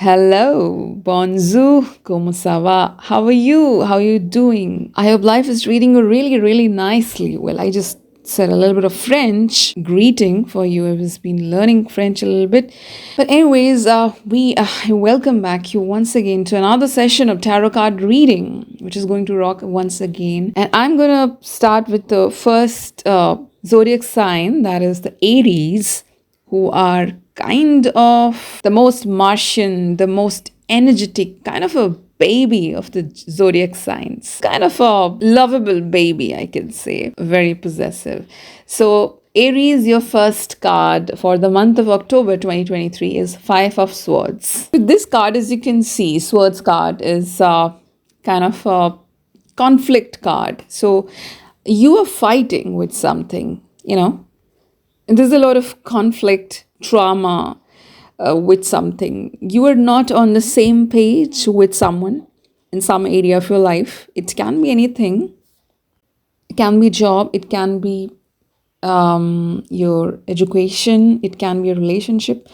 Hello, bonjour, como ça va? How are you? How are you doing? I hope life is treating you really, really nicely. Well, I just said a little bit of French greeting for you. I've been learning French a little bit. But anyways, we welcome back you once again to another session of tarot card reading, which is going to rock once again. And I'm going to start with the first zodiac sign, that is the Aries, who are kind of the most Martian, the most energetic, kind of a baby of the zodiac signs. Kind of a lovable baby, I can say. Very possessive. So, Aries, your first card for the month of October 2023 is Five of Swords. With this card, as you can see, Swords card is kind of a conflict card. So, you are fighting with something, there's a lot of conflict, trauma with something. You are not on the same page with someone in some area of your life. It can be anything. It can be job. It can be your education. It can be a relationship.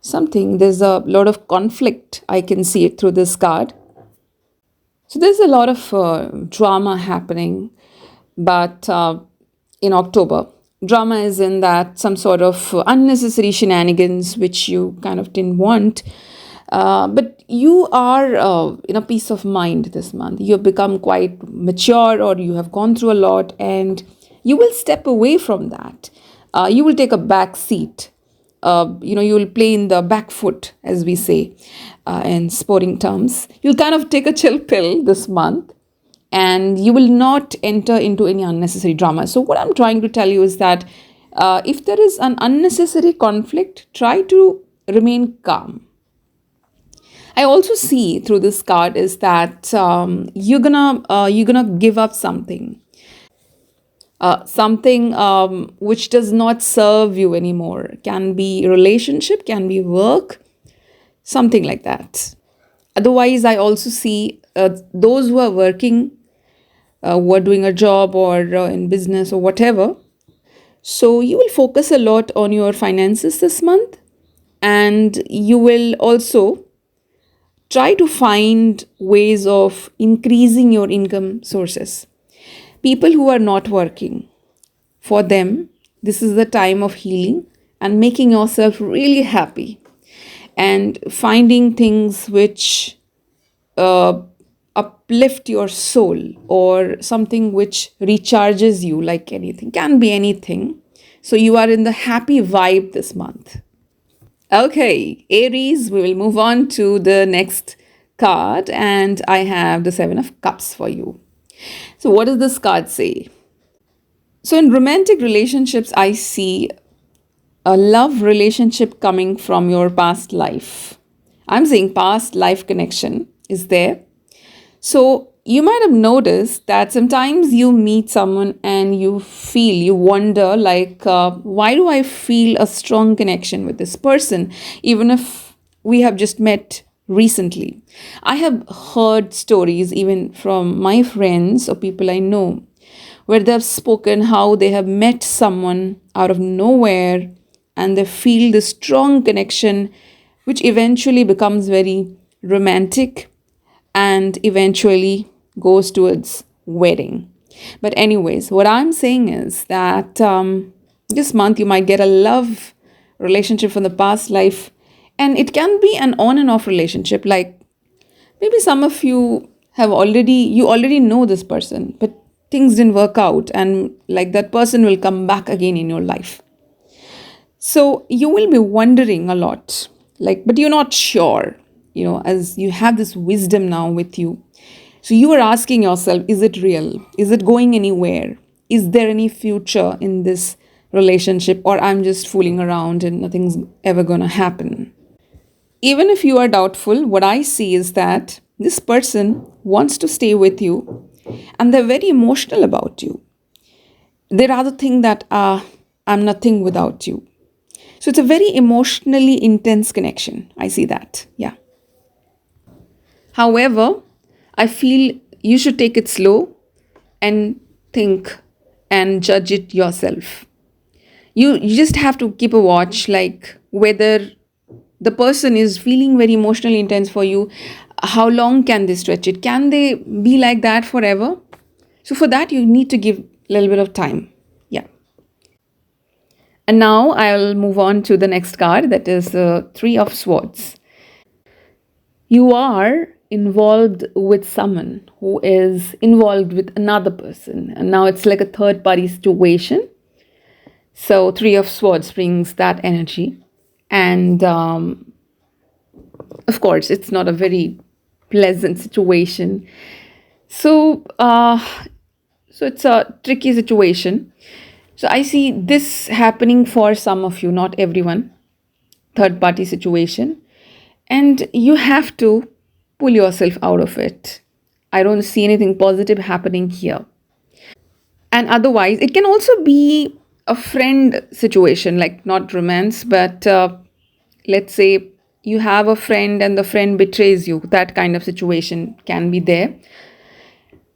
Something. There's a lot of conflict. I can see it through this card. So there's a lot of drama happening, but in October. Drama is in that some sort of unnecessary shenanigans which you kind of didn't want. But you are in a peace of mind this month. You have become quite mature, or you have gone through a lot, and you will step away from that. You will take a back seat. You will play in the back foot, as we say in sporting terms. You'll kind of take a chill pill this month, and you will not enter into any unnecessary drama. So what I'm trying to tell you is that if there is an unnecessary conflict, try to remain calm. I also see through this card is that you're gonna give up something, something which does not serve you anymore. Can be relationship, can be work, something like that. Otherwise, I also see those who are working, who are doing a job or in business or whatever. So you will focus a lot on your finances this month, and you will also try to find ways of increasing your income sources. People who are not working, for them, this is the time of healing and making yourself really happy and finding things which uplift your soul, or something which recharges you, like anything. Can be anything. So you are in the happy vibe this month. Okay, Aries, we will move on to the next card, and I have the Seven of Cups for you. So what does this card say? So in romantic relationships, I see a love relationship coming from your past life. I'm saying past life connection is there. So you might have noticed that sometimes you meet someone and you wonder like, why do I feel a strong connection with this person, even if we have just met recently? I have heard stories even from my friends or people I know where they've spoken how they have met someone out of nowhere and they feel this strong connection, which eventually becomes very romantic and eventually goes towards wedding. But anyways, what I'm saying is that this month you might get a love relationship from the past life, and it can be an on and off relationship. Like maybe some of you already know this person, but things didn't work out, and like that person will come back again in your life. So you will be wondering a lot, but you're not sure, as you have this wisdom now with you. So you are asking yourself, is it real? Is it going anywhere? Is there any future in this relationship, or I'm just fooling around and nothing's ever going to happen? Even if you are doubtful, what I see is that this person wants to stay with you and they're very emotional about you. They rather think that I'm nothing without you. So it's a very emotionally intense connection. I see that. Yeah. However, I feel you should take it slow and think and judge it yourself. You just have to keep a watch, like whether the person is feeling very emotionally intense for you, how long can they stretch it? Can they be like that forever? So for that, you need to give a little bit of time. Yeah. And now I'll move on to the next card, that is the Three of Swords. You are involved with someone who is involved with another person, and now it's like a third party situation. So Three of Swords brings that energy. And of course, it's not a very pleasant situation. So, so it's a tricky situation. So I see this happening for some of you, not everyone. Third party situation. And you have to pull yourself out of it. I don't see anything positive happening here. And otherwise, it can also be a friend situation, like not romance, but let's say you have a friend and the friend betrays you. That kind of situation can be there.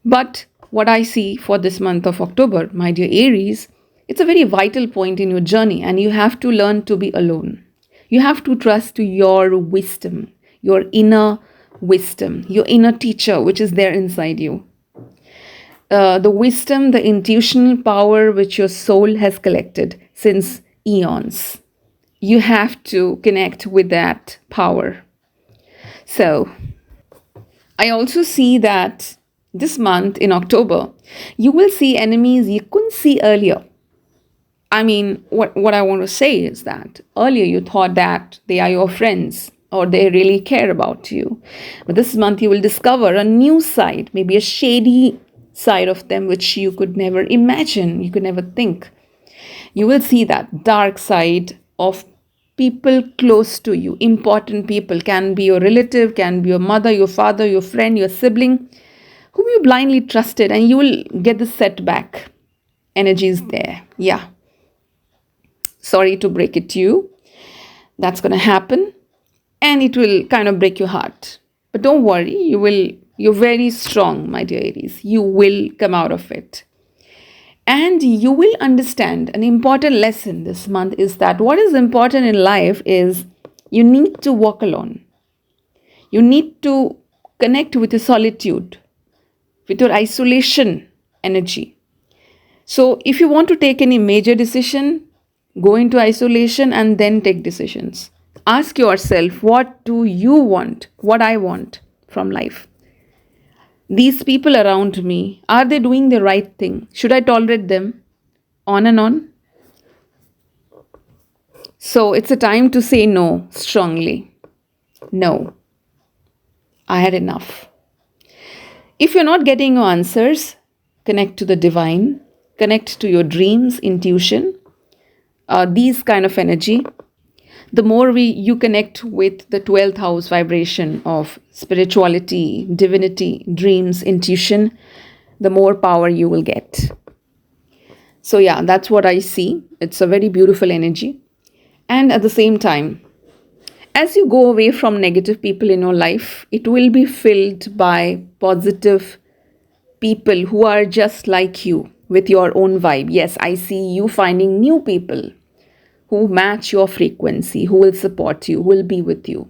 But what I see for this month of October, my dear Aries, it's a very vital point in your journey, and you have to learn to be alone. You have to trust to your wisdom, your inner wisdom, your inner teacher, which is there inside you. The wisdom, the intuitional power which your soul has collected since eons. You have to connect with that power. So, I also see that this month in October, you will see enemies you couldn't see earlier. I mean, what I want to say is that earlier you thought that they are your friends or they really care about you. But this month you will discover a new side, maybe a shady side of them which you could never imagine, you could never think. You will see that dark side of people close to you, important people, can be your relative, can be your mother, your father, your friend, your sibling, whom you blindly trusted, and you will get the setback. Energy is there. Yeah. Sorry to break it to you. That's going to happen, and it will kind of break your heart. But don't worry, you're very strong, my dear Aries. You will come out of it. And you will understand an important lesson this month is that what is important in life is you need to walk alone. You need to connect with your solitude, with your isolation energy. So if you want to take any major decision, go into isolation and then take decisions. Ask yourself, what do you want? What I want from life? These people around me, are they doing the right thing? Should I tolerate them? On and on. So it's a time to say no strongly. No, I had enough. If you're not getting your answers, connect to the divine, connect to your dreams, intuition, these kind of energy. The more you connect with the 12th house vibration of spirituality, divinity, dreams, intuition, the more power you will get. So yeah, that's what I see. It's a very beautiful energy. And at the same time, as you go away from negative people in your life, it will be filled by positive people who are just like you with your own vibe. Yes, I see you finding new people who match your frequency, who will support you, who will be with you.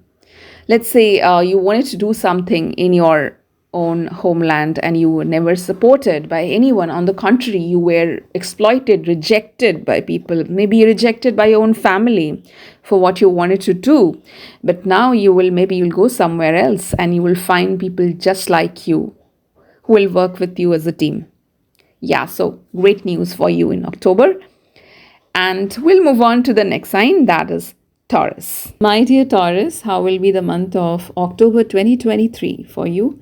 Let's say you wanted to do something in your own homeland and you were never supported by anyone. On the contrary, you were exploited, rejected by people, maybe rejected by your own family for what you wanted to do. But now you'll go somewhere else and you will find people just like you who will work with you as a team. Yeah, so great news for you in October. And we'll move on to the next sign, that is Taurus. My dear Taurus, how will be the month of October 2023 for you?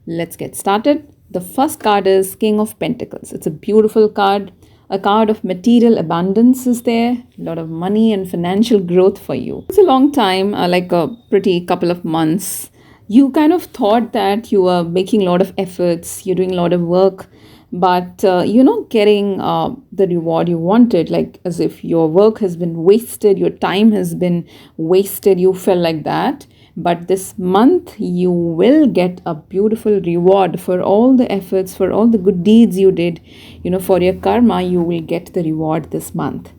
Let's get started. The first card is King of Pentacles. It's a beautiful card. A card of material abundance is there. A lot of money and financial growth for you. It's a long time, like a pretty couple of months. You kind of thought that you were making a lot of efforts, you're doing a lot of work, but you're not getting the reward you wanted, like as if your work has been wasted, your time has been wasted, you felt like that. But this month you will get a beautiful reward for all the efforts, for all the good deeds you did, for your karma. You will get the reward this month.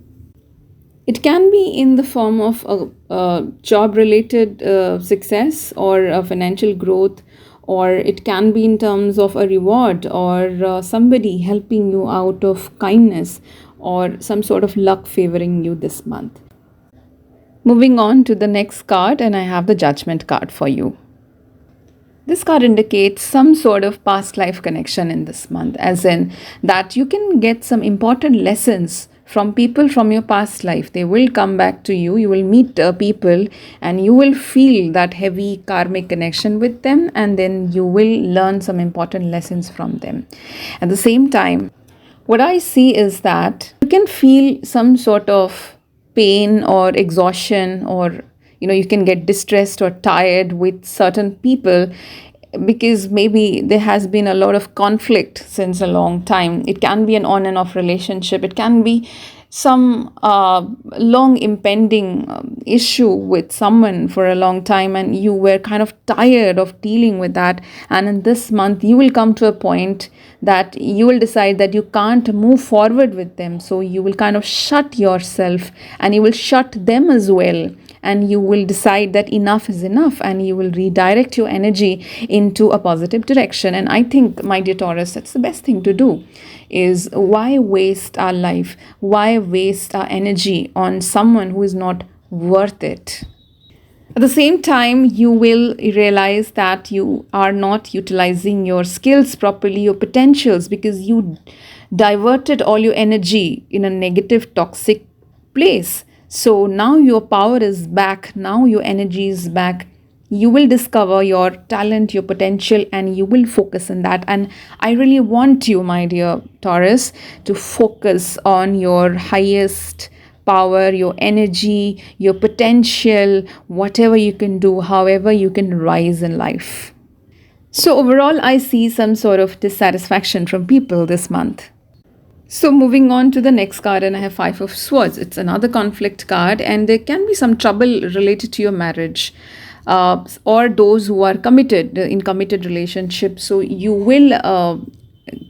It can be in the form of a job related success or a financial growth, or it can be in terms of a reward or somebody helping you out of kindness or some sort of luck favoring you this month. Moving on to the next card, and I have the Judgment card for you. This card indicates some sort of past life connection in this month, as in that you can get some important lessons from people from your past life. They will come back to you. You will meet people and you will feel that heavy karmic connection with them, and then you will learn some important lessons from them. At the same time, what I see is that you can feel some sort of pain or exhaustion, or you can get distressed or tired with certain people because maybe there has been a lot of conflict since a long time. It can be an on and off relationship. It can be some long impending issue with someone for a long time, and you were kind of tired of dealing with that. And in this month, you will come to a point that you will decide that you can't move forward with them. So you will kind of shut yourself and you will shut them as well. And you will decide that enough is enough, and you will redirect your energy into a positive direction. And I think, my dear Taurus, that's the best thing to do. Is why waste our life? Why waste our energy on someone who is not worth it? At the same time, you will realize that you are not utilizing your skills properly, your potentials, because you diverted all your energy in a negative, toxic place. So now your power is back. Now your energy is back. You will discover your talent, your potential, and you will focus on that. And I really want you, my dear Taurus, to focus on your highest power, your energy, your potential, whatever you can do, however you can rise in life. So overall, I see some sort of dissatisfaction from people this month. So moving on to the next card, and I have Five of Swords. It's another conflict card, and there can be some trouble related to your marriage, or those who are committed in committed relationships. So you will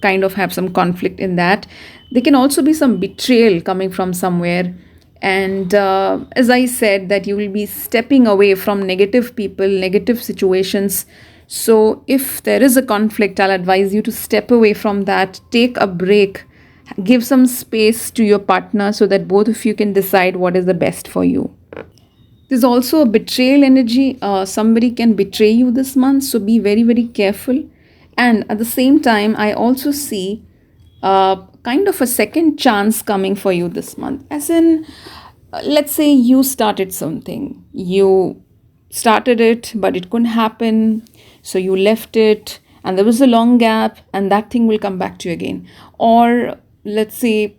kind of have some conflict in that. There can also be some betrayal coming from somewhere. And as I said, that you will be stepping away from negative people, negative situations. So if there is a conflict, I'll advise you to step away from that, take a break, give some space to your partner so that both of you can decide what is the best for you. There's also a betrayal energy. Somebody can betray you this month, so be very, very careful. And at the same time, I also see kind of a second chance coming for you this month. As in, let's say you started something. You started it, but it couldn't happen. So you left it, and there was a long gap, and that thing will come back to you again. Or let's say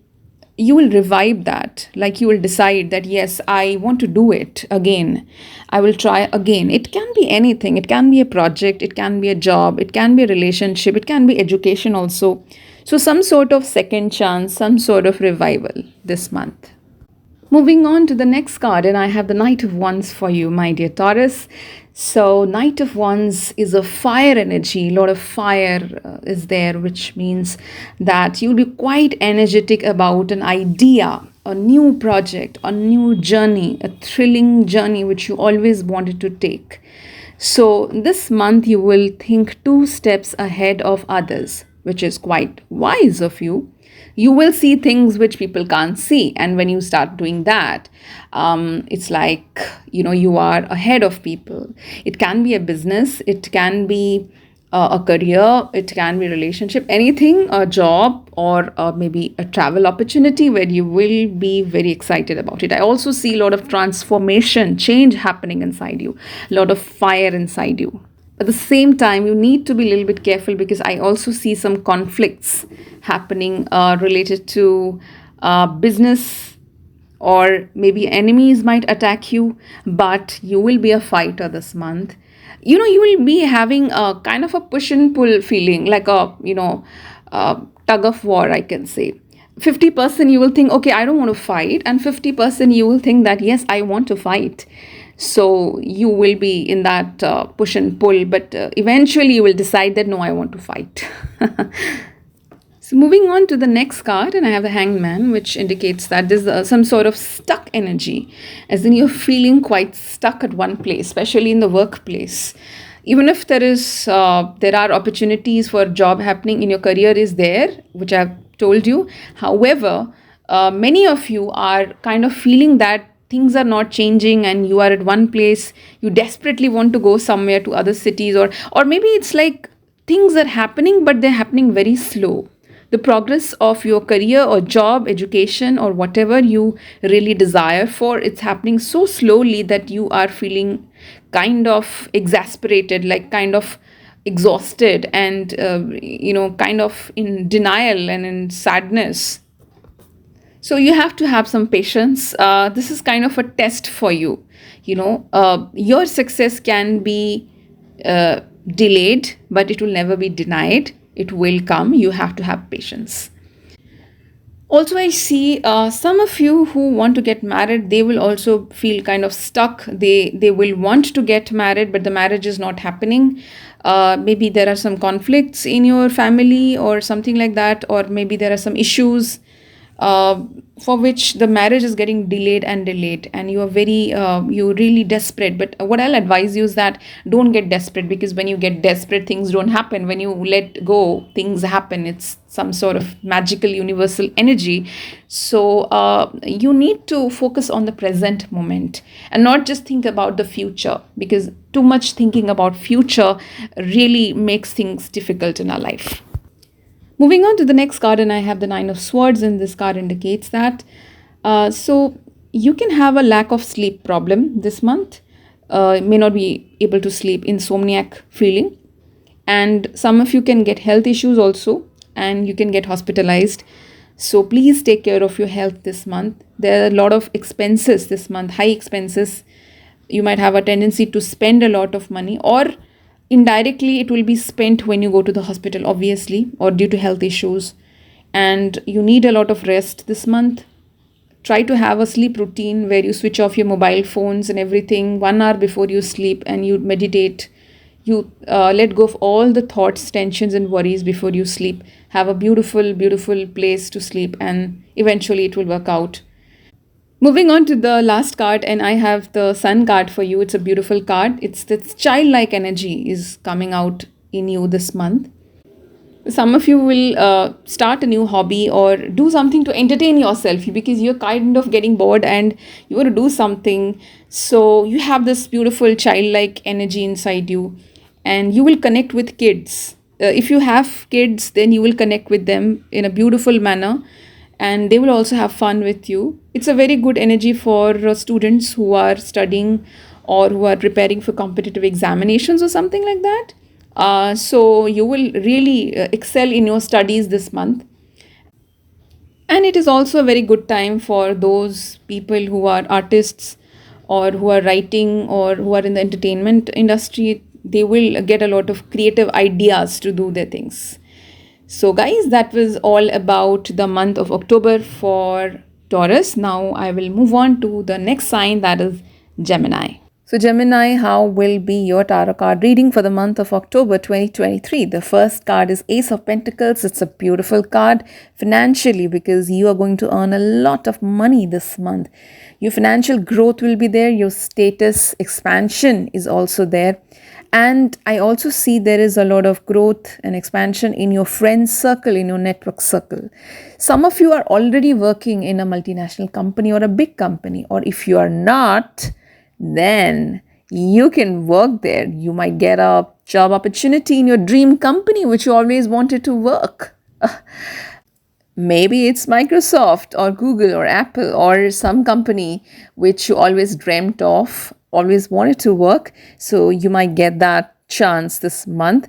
you will revive that, like you will decide that, yes, I want to do it again. I will try again. It can be anything. It can be a project. It can be a job. It can be a relationship. It can be education also. So some sort of second chance, some sort of revival this month. Moving on to the next card, and I have the Knight of Wands for you, my dear Taurus. So Knight of Wands is a fire energy. A lot of fire is there, which means that you'll be quite energetic about an idea, a new project, a new journey, a thrilling journey which you always wanted to take. So this month you will think 2 steps ahead of others, which is quite wise of you. You will see things which people can't see. And when you start doing that, it's like, you are ahead of people. It can be a business. It can be a career. It can be a relationship, anything, a job, or maybe a travel opportunity where you will be very excited about it. I also see a lot of transformation, change happening inside you, a lot of fire inside you. At the same time, you need to be a little bit careful, because I also see some conflicts happening related to business, or maybe enemies might attack you, but you will be a fighter this month. You will be having a kind of a push and pull feeling, like a tug of war, I can say. 50% you will think, okay, I don't want to fight, and 50% you will think that, yes, I want to fight. So you will be in that push and pull, but eventually you will decide that, no, I want to fight. So moving on to the next card, and I have the Hanged Man, which indicates that there's some sort of stuck energy, as in you're feeling quite stuck at one place, especially in the workplace. Even if there are opportunities for job happening in your career is there, which I've told you. However, many of you are kind of feeling that things are not changing and you are at one place. You desperately want to go somewhere to other cities, or maybe it's like things are happening but they're happening very slow. The progress of your career or job, education, or whatever you really desire for, it's happening so slowly that you are feeling kind of exasperated, like kind of exhausted, and kind of in denial and in sadness. So you have to have some patience. This is kind of a test for you. Your success can be delayed, but it will never be denied. It will come. You have to have patience. Also, I see some of you who want to get married, they will also feel kind of stuck. They will want to get married, but the marriage is not happening. Maybe there are some conflicts in your family or something like that, or maybe there are some issues for which the marriage is getting delayed, and you are you're really desperate. But what I'll advise you is that don't get desperate, because when you get desperate, things don't happen. When you let go, things happen. It's some sort of magical universal energy. So you need to focus on the present moment and not just think about the future, because too much thinking about future really makes things difficult in our life. Moving on to the next card, and I have the Nine of Swords, and this card indicates that so you can have a lack of sleep problem this month. May not be able to sleep, insomniac feeling, and some of you can get health issues also, and you can get hospitalized. So please take care of your health this month. There are a lot of expenses this month, high expenses. You might have a tendency to spend a lot of money, or indirectly it will be spent when you go to the hospital, obviously, or due to health issues. And you need a lot of rest this month. Try to have a sleep routine where you switch off your mobile phones and everything 1 hour before you sleep, and you meditate. You let go of all the thoughts, tensions, and worries before you sleep. Have a beautiful, beautiful place to sleep, and eventually it will work out. Moving on to the last card, and I have the Sun card for you. It's a beautiful card. It's this childlike energy is coming out in you this month. Some of you will start a new hobby or do something to entertain yourself, because you're kind of getting bored and you want to do something. So you have this beautiful childlike energy inside you, and you will connect with kids. If you have kids, then you will connect with them in a beautiful manner, and they will also have fun with you. It's a very good energy for students who are studying or who are preparing for competitive examinations or something like that. So you will really excel in your studies this month. And it is also a very good time for those people who are artists or who are writing or who are in the entertainment industry. They will get a lot of creative ideas to do their things. So guys, that was all about the month of October for Taurus. Now I will move on to the next sign, that is Gemini. So Gemini, how will be your tarot card reading for the month of October 2023? The first card is Ace of Pentacles. It's a beautiful card financially, because you are going to earn a lot of money this month. Your financial growth will be there. Your status expansion is also there. And I also see there is a lot of growth and expansion in your friend circle, in your network circle. Some of you are already working in a multinational company or a big company, or if you are not, then you can work there. You might get a job opportunity in your dream company, which you always wanted to work. Maybe it's Microsoft or Google or Apple or some company which you always dreamt of, always wanted to work. So you might get that chance this month.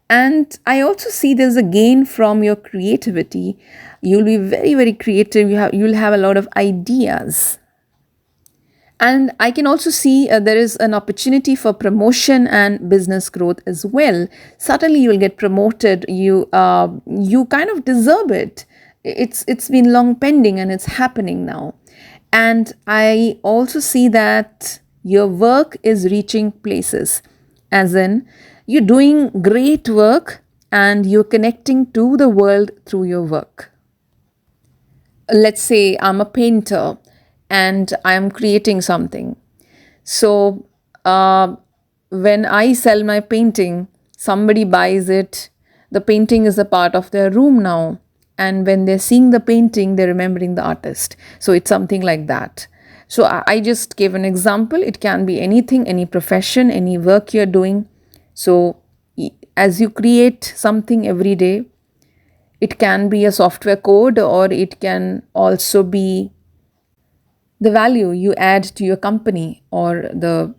And I also see there's a gain from your creativity. You'll be very, very creative. You'll have a lot of ideas. And I can also see there is an opportunity for promotion and business growth as well. Suddenly you'll get promoted. You kind of deserve it. It's been long pending and it's happening now. And I also see that your work is reaching places, as in you're doing great work and you're connecting to the world through your work. Let's say I'm a painter and I'm creating something. So when I sell my painting, somebody buys it. The painting is a part of their room now. And when they're seeing the painting, they're remembering the artist. So it's something like that. So I just gave an example. It can be anything, any profession, any work you're doing. So as you create something every day, it can be a software code, or it can also be the value you add to your company, or the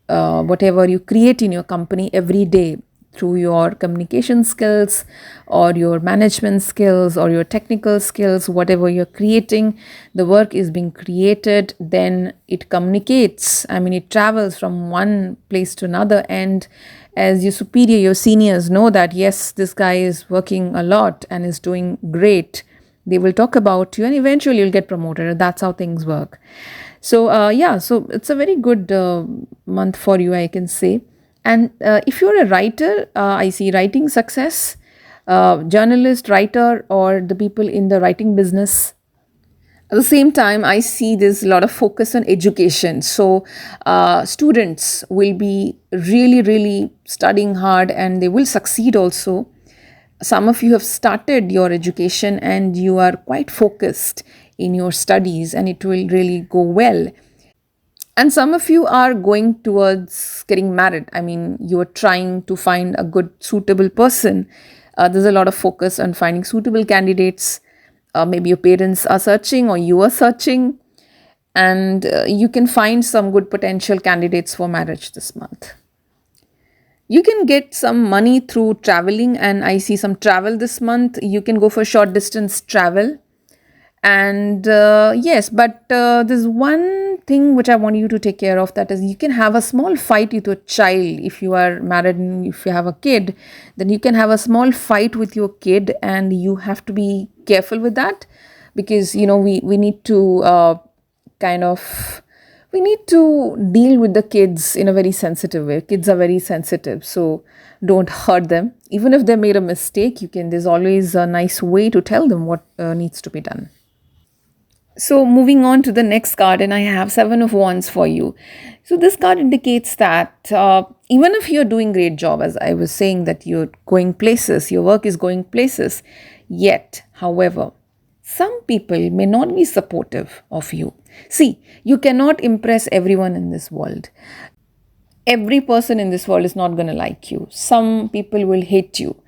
whatever you create in your company every day through your communication skills or your management skills or your technical skills. Whatever you're creating, the work is being created, then it communicates. I mean, it travels from one place to another, and as your superior, your seniors know that yes, this guy is working a lot and is doing great, they will talk about you, and eventually you'll get promoted. That's how things work. So so it's a very good month for you, I can say. And if you're a writer, I see writing success, journalist, writer, or the people in the writing business. At the same time, I see there's a lot of focus on education. So students will be really, really studying hard, and they will succeed also. Some of you have started your education and you are quite focused in your studies, and it will really go well. And some of you are going towards getting married. I mean, you are trying to find a good, suitable person. There's a lot of focus on finding suitable candidates. Maybe your parents are searching, or you are searching, and you can find some good potential candidates for marriage this month. You can get some money through traveling, and I see some travel this month. You can go for short distance travel. And yes, but there's one thing which I want you to take care of, that is, you can have a small fight with your child. If you are married and if you have a kid, then you can have a small fight with your kid, and you have to be careful with that, because we need to kind of we need to deal with the kids in a very sensitive way. Kids are very sensitive, so don't hurt them. Even if they made a mistake, there's always a nice way to tell them what needs to be done. So moving on to the next card, and I have Seven of Wands for you. So this card indicates that even if you're doing great job, as I was saying, that you're going places, your work is going places, yet, however, some people may not be supportive of you. See, you cannot impress everyone in this world. Every person in this world is not going to like you. Some people will hate you,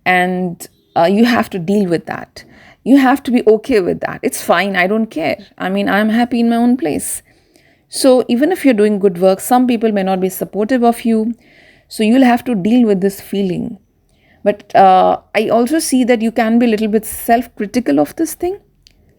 and you have to deal with that. You have to be okay with that. It's fine. I don't care. I mean, I'm happy in my own place. So even if you're doing good work, some people may not be supportive of you. So you'll have to deal with this feeling. But I also see that you can be a little bit self-critical of this thing.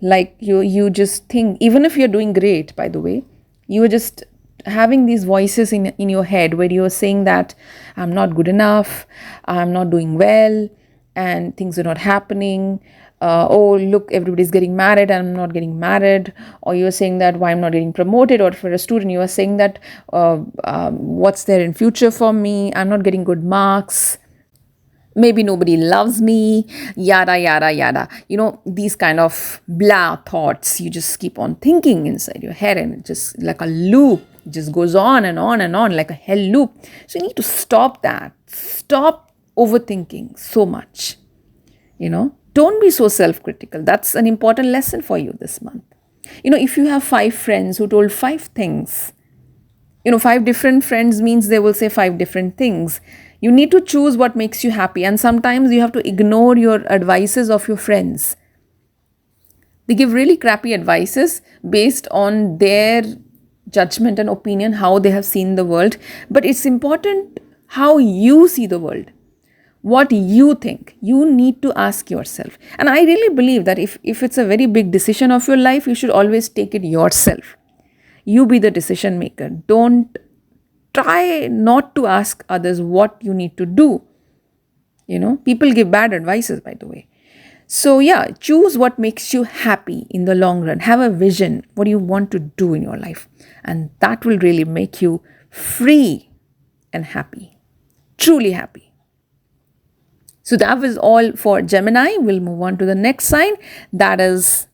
Like you just think, even if you're doing great, by the way, you are just having these voices in your head where you're saying that I'm not good enough, I'm not doing well, and things are not happening. Oh, look, everybody's getting married and I'm not getting married. Or you're saying that why I'm not getting promoted. Or for a student, you are saying that what's there in future for me? I'm not getting good marks. Maybe nobody loves me, yada, yada, yada. These kind of blah thoughts, you just keep on thinking inside your head, and it just like a loop, it just goes on and on and on like a hell loop. So you need to stop that. Stop overthinking so much. Don't be so self-critical. That's an important lesson for you this month. If you have 5 friends who told 5 things, 5 different friends means they will say 5 different things. You need to choose what makes you happy. And sometimes you have to ignore your advices of your friends. They give really crappy advices based on their judgment and opinion, how they have seen the world. But it's important how you see the world. What you think, you need to ask yourself. And I really believe that if it's a very big decision of your life, you should always take it yourself. You be the decision maker. Don't try not to ask others what you need to do. People give bad advices, by the way. So choose what makes you happy in the long run. Have a vision. What do you want to do in your life? And that will really make you free and happy. Truly happy. So that was all for Gemini. We'll move on to the next sign, that is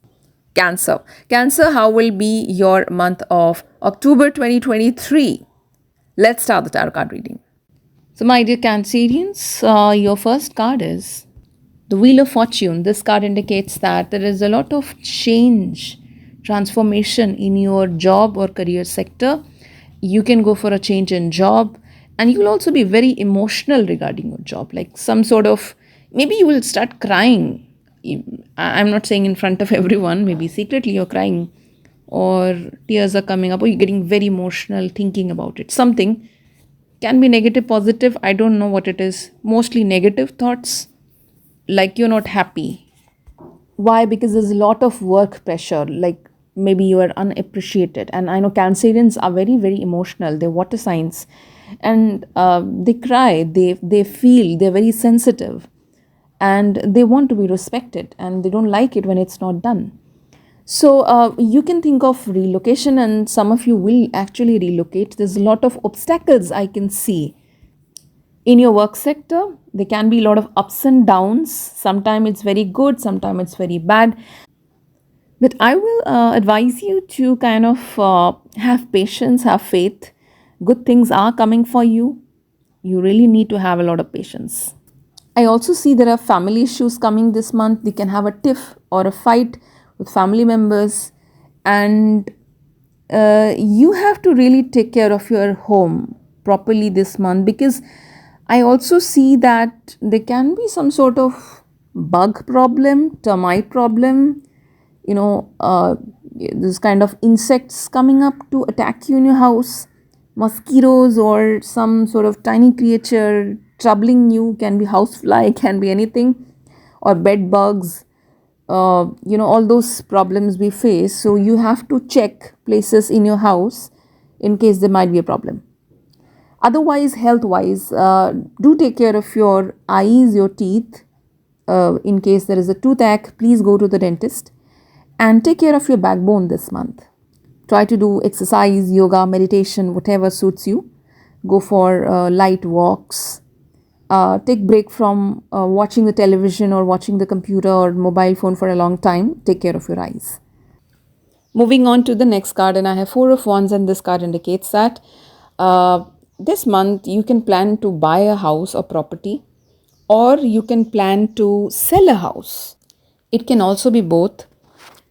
Cancer. Cancer, how will be your month of October 2023? Let's start the tarot card reading. So, my dear Cancerians, your first card is the Wheel of Fortune. This card indicates that there is a lot of change, transformation in your job or career sector. You can go for a change in job, and you will also be very emotional regarding your job, like some sort of, maybe you will start crying. I'm not saying in front of everyone, maybe secretly you're crying, or tears are coming up, or you're getting very emotional thinking about it. Something can be negative, positive, I don't know what it is. Mostly negative thoughts, like you're not happy. Why? Because there's a lot of work pressure, like maybe you are unappreciated. And I know Cancerians are very, very emotional. They're water signs, and they cry, they feel, they're very sensitive, and they want to be respected, and they don't like it when it's not done. So you can think of relocation, and some of you will actually relocate. There's a lot of obstacles I can see in your work sector. There can be a lot of ups and downs. Sometimes it's very good, sometimes it's very bad. But I will advise you to kind of have patience, have faith. Good things are coming for you. You really need to have a lot of patience. I also see there are family issues coming this month. You can have a tiff or a fight with family members, and you have to really take care of your home properly this month, because I also see that there can be some sort of bug problem, termite problem, this kind of insects coming up to attack you in your house, mosquitoes or some sort of tiny creature troubling you. Can be housefly, can be anything, or bed bugs, all those problems we face. So you have to check places in your house in case there might be a problem. Otherwise, health wise, do take care of your eyes, your teeth. In case there is a toothache, please go to the dentist. And take care of your backbone this month. Try to do exercise, yoga, meditation, whatever suits you. Go for light walks. Take break from watching the television or watching the computer or mobile phone for a long time. Take care of your eyes. Moving on to the next card, and I have Four of Wands, and this card indicates that this month you can plan to buy a house or property, or you can plan to sell a house. It can also be both.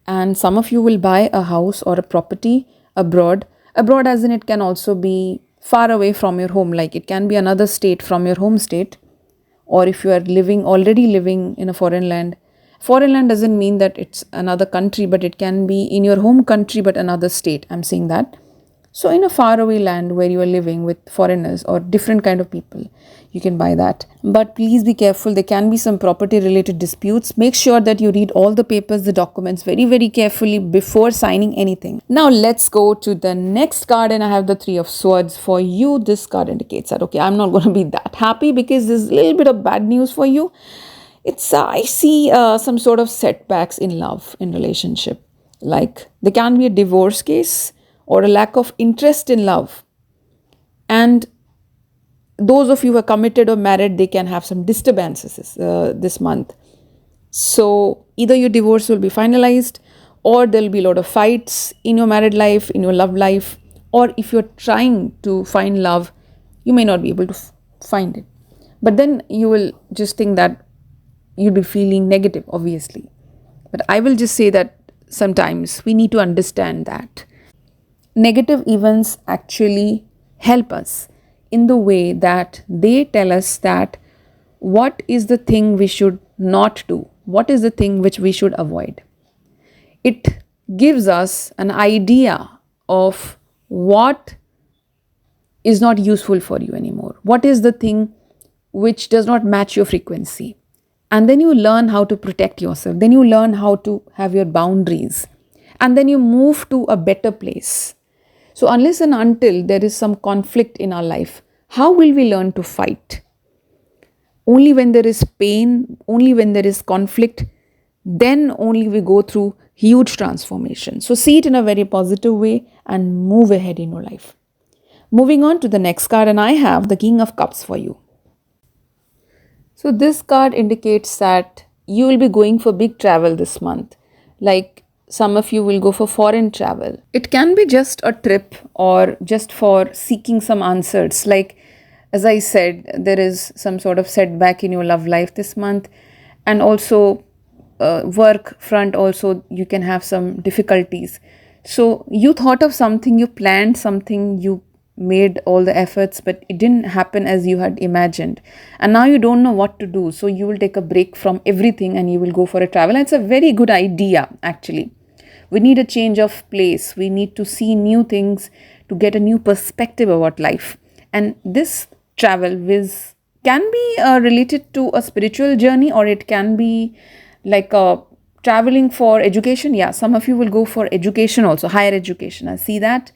And some of you will buy a house or a property abroad. Abroad, as in, it can also be far away from your home, like it can be another state from your home state. Or if you are already living in a foreign land. Foreign land doesn't mean that it's another country, but it can be in your home country but another state. I'm saying that. So in a faraway land where you are living with foreigners or different kind of people, you can buy that. But please be careful. There can be some property related disputes. Make sure that you read all the papers, the documents very, very carefully before signing anything. Now let's go to the next card, and I have the Three of Swords for you. This card indicates that, okay, I'm not going to be that happy because there's a little bit of bad news for you. It's I see some sort of setbacks in love, in relationship. Like there can be a divorce case or a lack of interest in love. And those of you who are committed or married, they can have some disturbances this month. So either your divorce will be finalized, or there'll be a lot of fights in your married life, in your love life, or if you're trying to find love, you may not be able to find it. But then you will just think that you'll be feeling negative, obviously. But I will just say that sometimes we need to understand that negative events actually help us in the way that they tell us that what is the thing we should not do, what is the thing which we should avoid. It gives us an idea of what is not useful for you anymore, what is the thing which does not match your frequency. And then you learn how to protect yourself, then you learn how to have your boundaries, and then you move to a better place. So unless and until there is some conflict in our life, how will we learn to fight? Only when there is pain, only when there is conflict, then only we go through huge transformation. So see it in a very positive way and move ahead in your life. Moving on to the next card, and I have the King of Cups for you. So this card indicates that you will be going for big travel this month. Like some of you will go for foreign travel. It can be just a trip or just for seeking some answers. Like as I said, there is some sort of setback in your love life this month, and also work front also you can have some difficulties. So you thought of something, you planned something, you made all the efforts, but it didn't happen as you had imagined, and now you don't know what to do. So you will take a break from everything and you will go for a travel, and it's a very good idea actually. We need a change of place, we need to see new things, to get a new perspective about life. And this travel is can be related to a spiritual journey, or it can be like a traveling for education. Yeah, some of you will go for education also, higher education, I see that.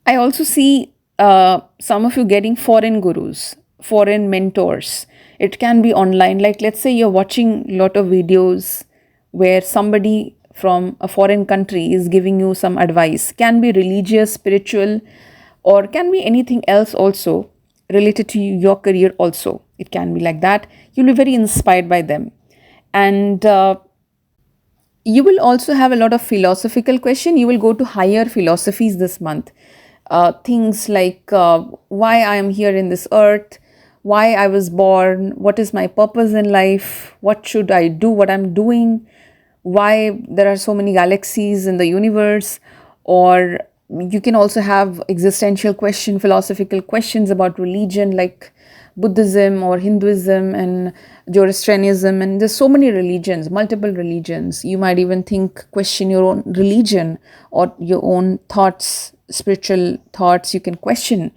I also see some of you getting foreign gurus, foreign mentors. It can be online. Like, let's say you're watching a lot of videos where somebody from a foreign country is giving you some advice. Can be religious, spiritual, or can be anything else also related to your career also. It can be like that. You'll be very inspired by them. And you will also have a lot of philosophical question. You will go to higher philosophies this month. Things like why I am here in this earth, why I was born, what is my purpose in life, what should I do, what I'm doing, why there are so many galaxies in the universe. Or you can also have existential question, philosophical questions about religion, like Buddhism or Hinduism and Zoroastrianism, and there's so many religions, multiple religions. You might even question your own religion or your own thoughts, spiritual thoughts. You can question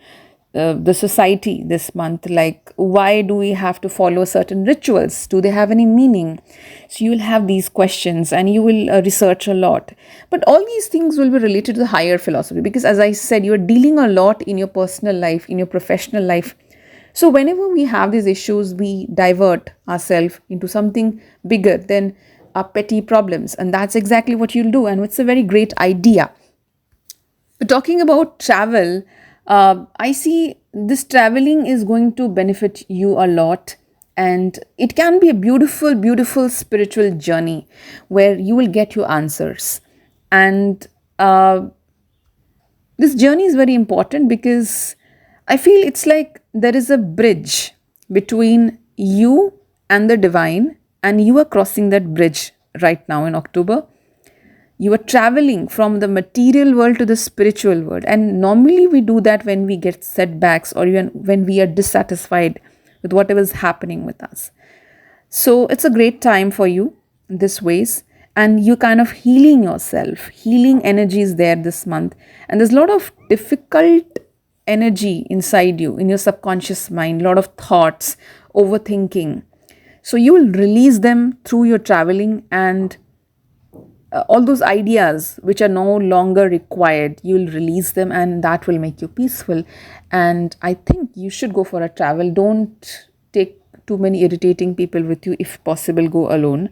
the society this month, like why do we have to follow certain rituals? Do they have any meaning? So you will have these questions and you will research a lot. But all these things will be related to the higher philosophy, because as I said, you're dealing a lot in your personal life, in your professional life. So whenever we have these issues, we divert ourselves into something bigger than our petty problems, and that's exactly what you'll do, and it's a very great idea. But talking about travel, I see this traveling is going to benefit you a lot, and it can be a beautiful, beautiful spiritual journey where you will get your answers. And this journey is very important because I feel it's like there is a bridge between you and the divine, and you are crossing that bridge right now in October. You are traveling from the material world to the spiritual world, and normally we do that when we get setbacks or even when we are dissatisfied with whatever is happening with us. So it's a great time for you in this ways, and you kind of healing yourself. Healing energy is there this month, and there's a lot of difficult energy inside you, in your subconscious mind, a lot of thoughts, overthinking. So you will release them through your traveling, and all those ideas which are no longer required, you'll release them, and that will make you peaceful. And I think you should go for a travel. Don't take too many irritating people with you. If possible, go alone,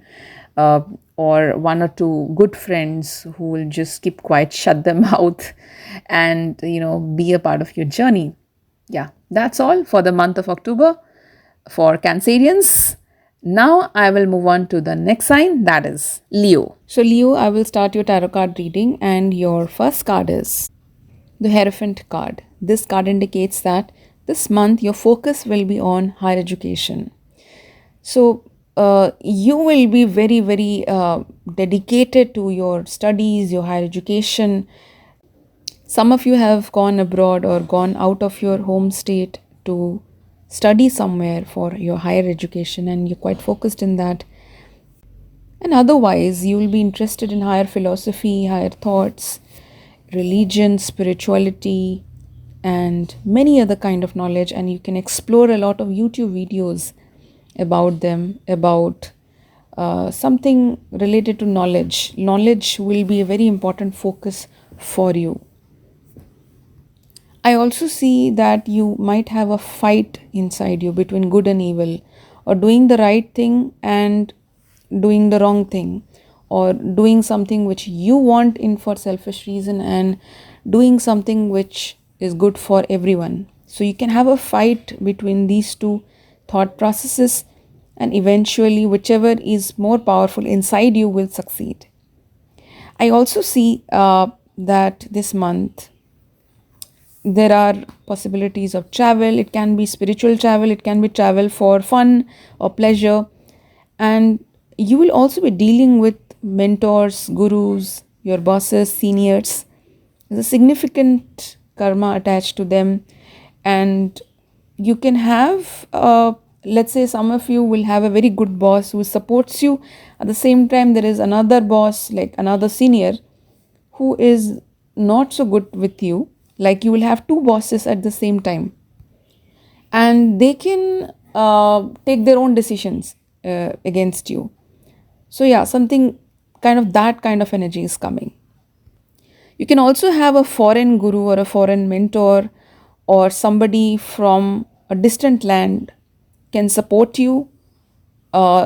or one or two good friends who will just keep quiet, shut them out, and be a part of your journey. Yeah, that's all for the month of October for Cancerians. Now I will move on to the next sign, that is Leo. So Leo, I will start your tarot card reading, and your first card is the Hierophant card. This card indicates that this month your focus will be on higher education. So you will be very, very dedicated to your studies, your higher education. Some of you have gone abroad or gone out of your home state to study somewhere for your higher education, and you're quite focused in that. And otherwise, you will be interested in higher philosophy, higher thoughts, religion, spirituality, and many other kind of knowledge. And you can explore a lot of YouTube videos about them, about something related to knowledge. Knowledge will be a very important focus for you. I also see that you might have a fight inside you between good and evil, or doing the right thing and doing the wrong thing, or doing something which you want in for selfish reason and doing something which is good for everyone. So you can have a fight between these two thought processes, and eventually whichever is more powerful inside you will succeed. I also see that this month there are possibilities of travel. It can be spiritual travel, it can be travel for fun or pleasure, and you will also be dealing with mentors, gurus, your bosses, seniors. There's a significant karma attached to them, and you can have, let's say, some of you will have a very good boss who supports you. At the same time, there is another boss, like another senior, who is not so good with you. Like you will have two bosses at the same time, and they can take their own decisions against you. So, yeah, something kind of that kind of energy is coming. You can also have a foreign guru or a foreign mentor or somebody from a distant land can support you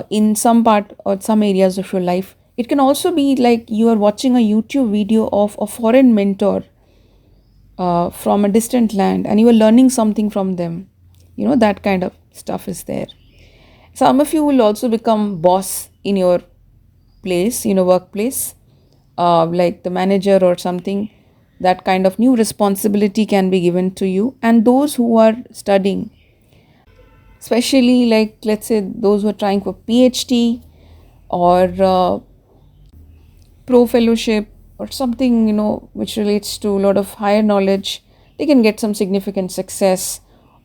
in some part or some areas of your life. It can also be like you are watching a YouTube video of a foreign mentor from a distant land and you are learning something from them. That kind of stuff is there. Some of you will also become boss in your place, workplace, like the manager or something. That kind of new responsibility can be given to you. And those who are studying, especially like let's say those who are trying for PhD or pro fellowship or something, which relates to a lot of higher knowledge, they can get some significant success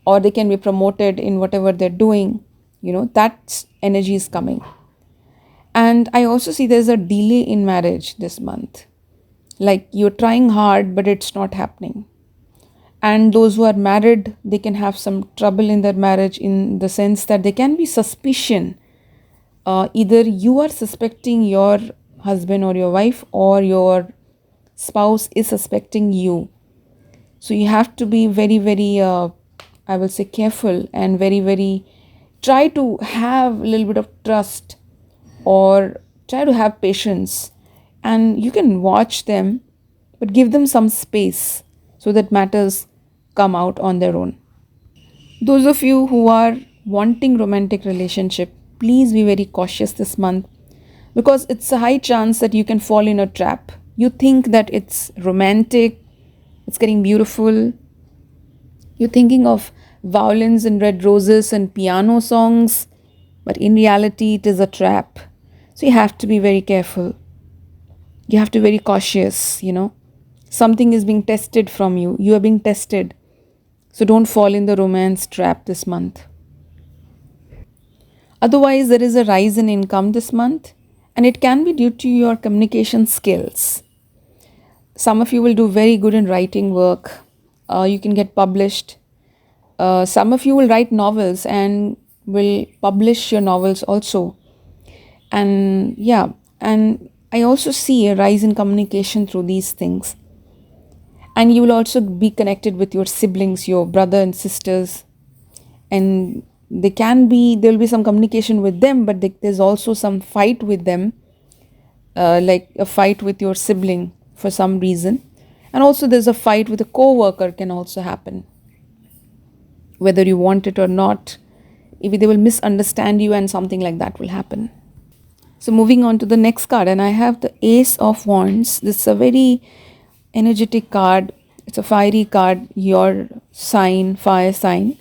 or they can be promoted in whatever they're doing. That energy is coming. And I also see there's a delay in marriage this month. Like you're trying hard, but it's not happening. And those who are married, they can have some trouble in their marriage in the sense that there can be suspicion. Either you are suspecting your husband or your wife, or your spouse is suspecting you. So you have to be very, very, I will say, careful and very, very try to have a little bit of trust or try to have patience. And you can watch them, but give them some space so that matters come out on their own. Those of you who are wanting romantic relationship, please be very cautious this month because it's a high chance that you can fall in a trap. You think that it's romantic, it's getting beautiful. You're thinking of violins and red roses and piano songs, but in reality it is a trap. So you have to be very careful. You have to be very cautious, Something is being tested from you. You are being tested. So don't fall in the romance trap this month. Otherwise, there is a rise in income this month, and it can be due to your communication skills. Some of you will do very good in writing work. You can get published. Some of you will write novels and will publish your novels also. And yeah, and I also see a rise in communication through these things. And you will also be connected with your siblings, your brother and sisters. And there will be some communication with them, but there's also some fight with them, like a fight with your sibling for some reason. And also there's a fight with a co-worker can also happen. Whether you want it or not, maybe they will misunderstand you and something like that will happen. So moving on to the next card, and I have the Ace of Wands. This is a very energetic card. It's a fiery card, your sign, fire sign.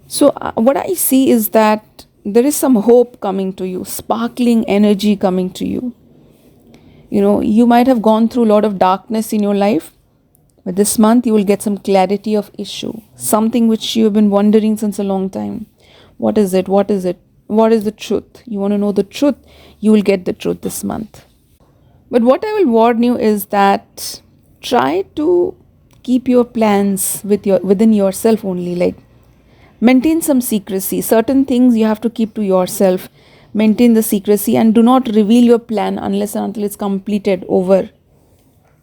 So what I see is that there is some hope coming to you, sparkling energy coming to you. You might have gone through a lot of darkness in your life, but this month you will get some clarity of issue, something which you have been wondering since a long time. What is it? What is it? What is the truth? You want to know the truth? You will get the truth this month. But what I will warn you is that try to keep your plans within yourself only. Like maintain some secrecy. Certain things you have to keep to yourself. Maintain the secrecy and do not reveal your plan unless and until it's completed over.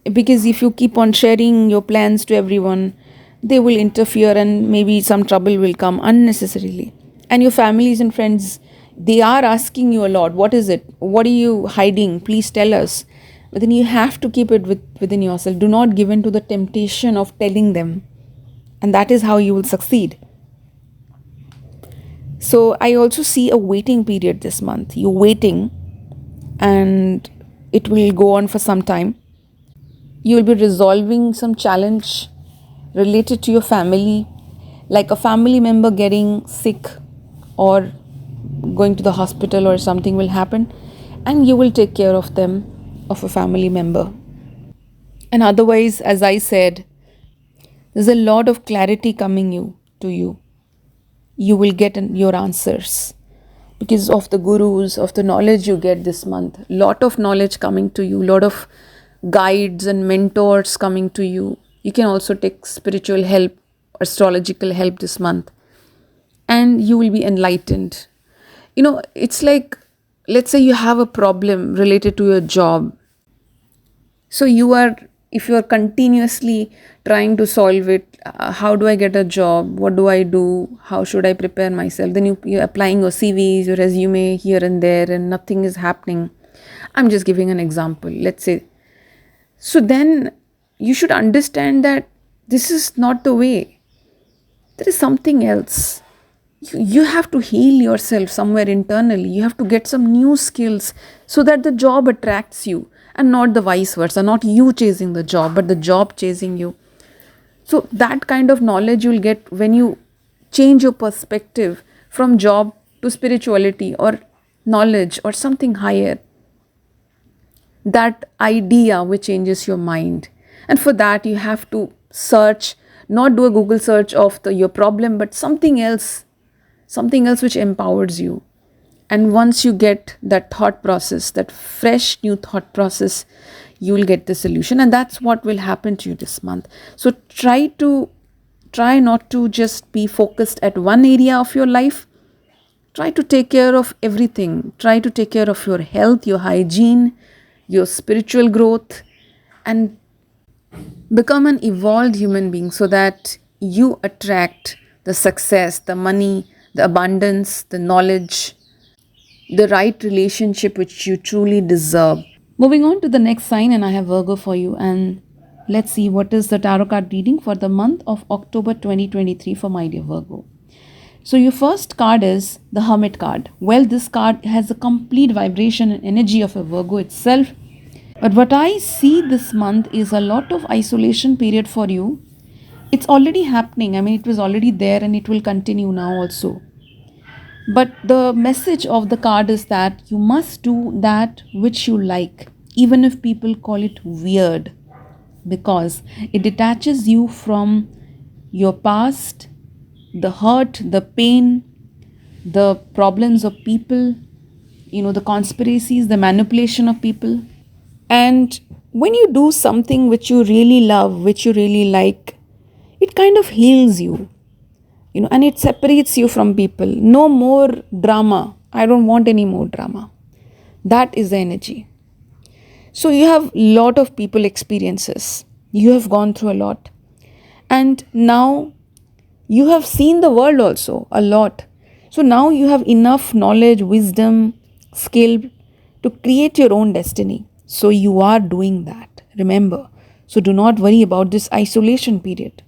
Because if you keep on sharing your plans to everyone, they will interfere and maybe some trouble will come unnecessarily. And your families and friends, they are asking you a lot. What is it? What are you hiding? Please tell us. But then you have to keep it within yourself. Do not give in to the temptation of telling them. And that is how you will succeed. So I also see a waiting period this month. You're waiting, and it will go on for some time. You will be resolving some challenge related to your family, like a family member getting sick or going to the hospital or something will happen, and you will take care of them, of a family member. And otherwise, as I said, there's a lot of clarity coming you to you. You will get your answers because of the gurus, of the knowledge you get this month. Lot of knowledge coming to you, lot of guides and mentors coming to you. You can also take spiritual help, astrological help this month, and you will be enlightened. It's like, let's say you have a problem related to your job. So if you are continuously trying to solve it, how do I get a job? What do I do? How should I prepare myself? Then you're applying your CVs, your resume here and there, and nothing is happening. I'm just giving an example. Let's say. So then you should understand that this is not the way. There is something else. You have to heal yourself somewhere internally. You have to get some new skills so that the job attracts you, and not the vice versa, not you chasing the job, but the job chasing you. So that kind of knowledge you'll get when you change your perspective from job to spirituality or knowledge or something higher. That idea which changes your mind. And for that you have to search, not do a Google search of your problem, but something else which empowers you. And once you get that thought process, that fresh new thought process, you will get the solution. And that's what will happen to you this month. So try not to just be focused at one area of your life. Try to take care of everything. Try to take care of your health, your hygiene, your spiritual growth, and become an evolved human being so that you attract the success, the money, the abundance, the knowledge, the right relationship which you truly deserve. Moving on to the next sign, and I have Virgo for you, and let's see what is the tarot card reading for the month of October 2023 for my dear Virgo. So your first card is the Hermit card. Well, this card has the complete vibration and energy of a Virgo itself. But what I see this month is a lot of isolation period for you. It's already happening. I mean, it was already there and it will continue now also. But the message of the card is that you must do that which you like, even if people call it weird, because it detaches you from your past, the hurt, the pain, the problems of people, the conspiracies, the manipulation of people. And when you do something which you really love, which you really like, it kind of heals you, and it separates you from people. No more drama. I don't want any more drama. That is the energy. So you have a lot of people experiences. You have gone through a lot. And now you have seen the world also a lot. So now you have enough knowledge, wisdom, skill to create your own destiny. So you are doing that. Remember. So do not worry about this isolation period.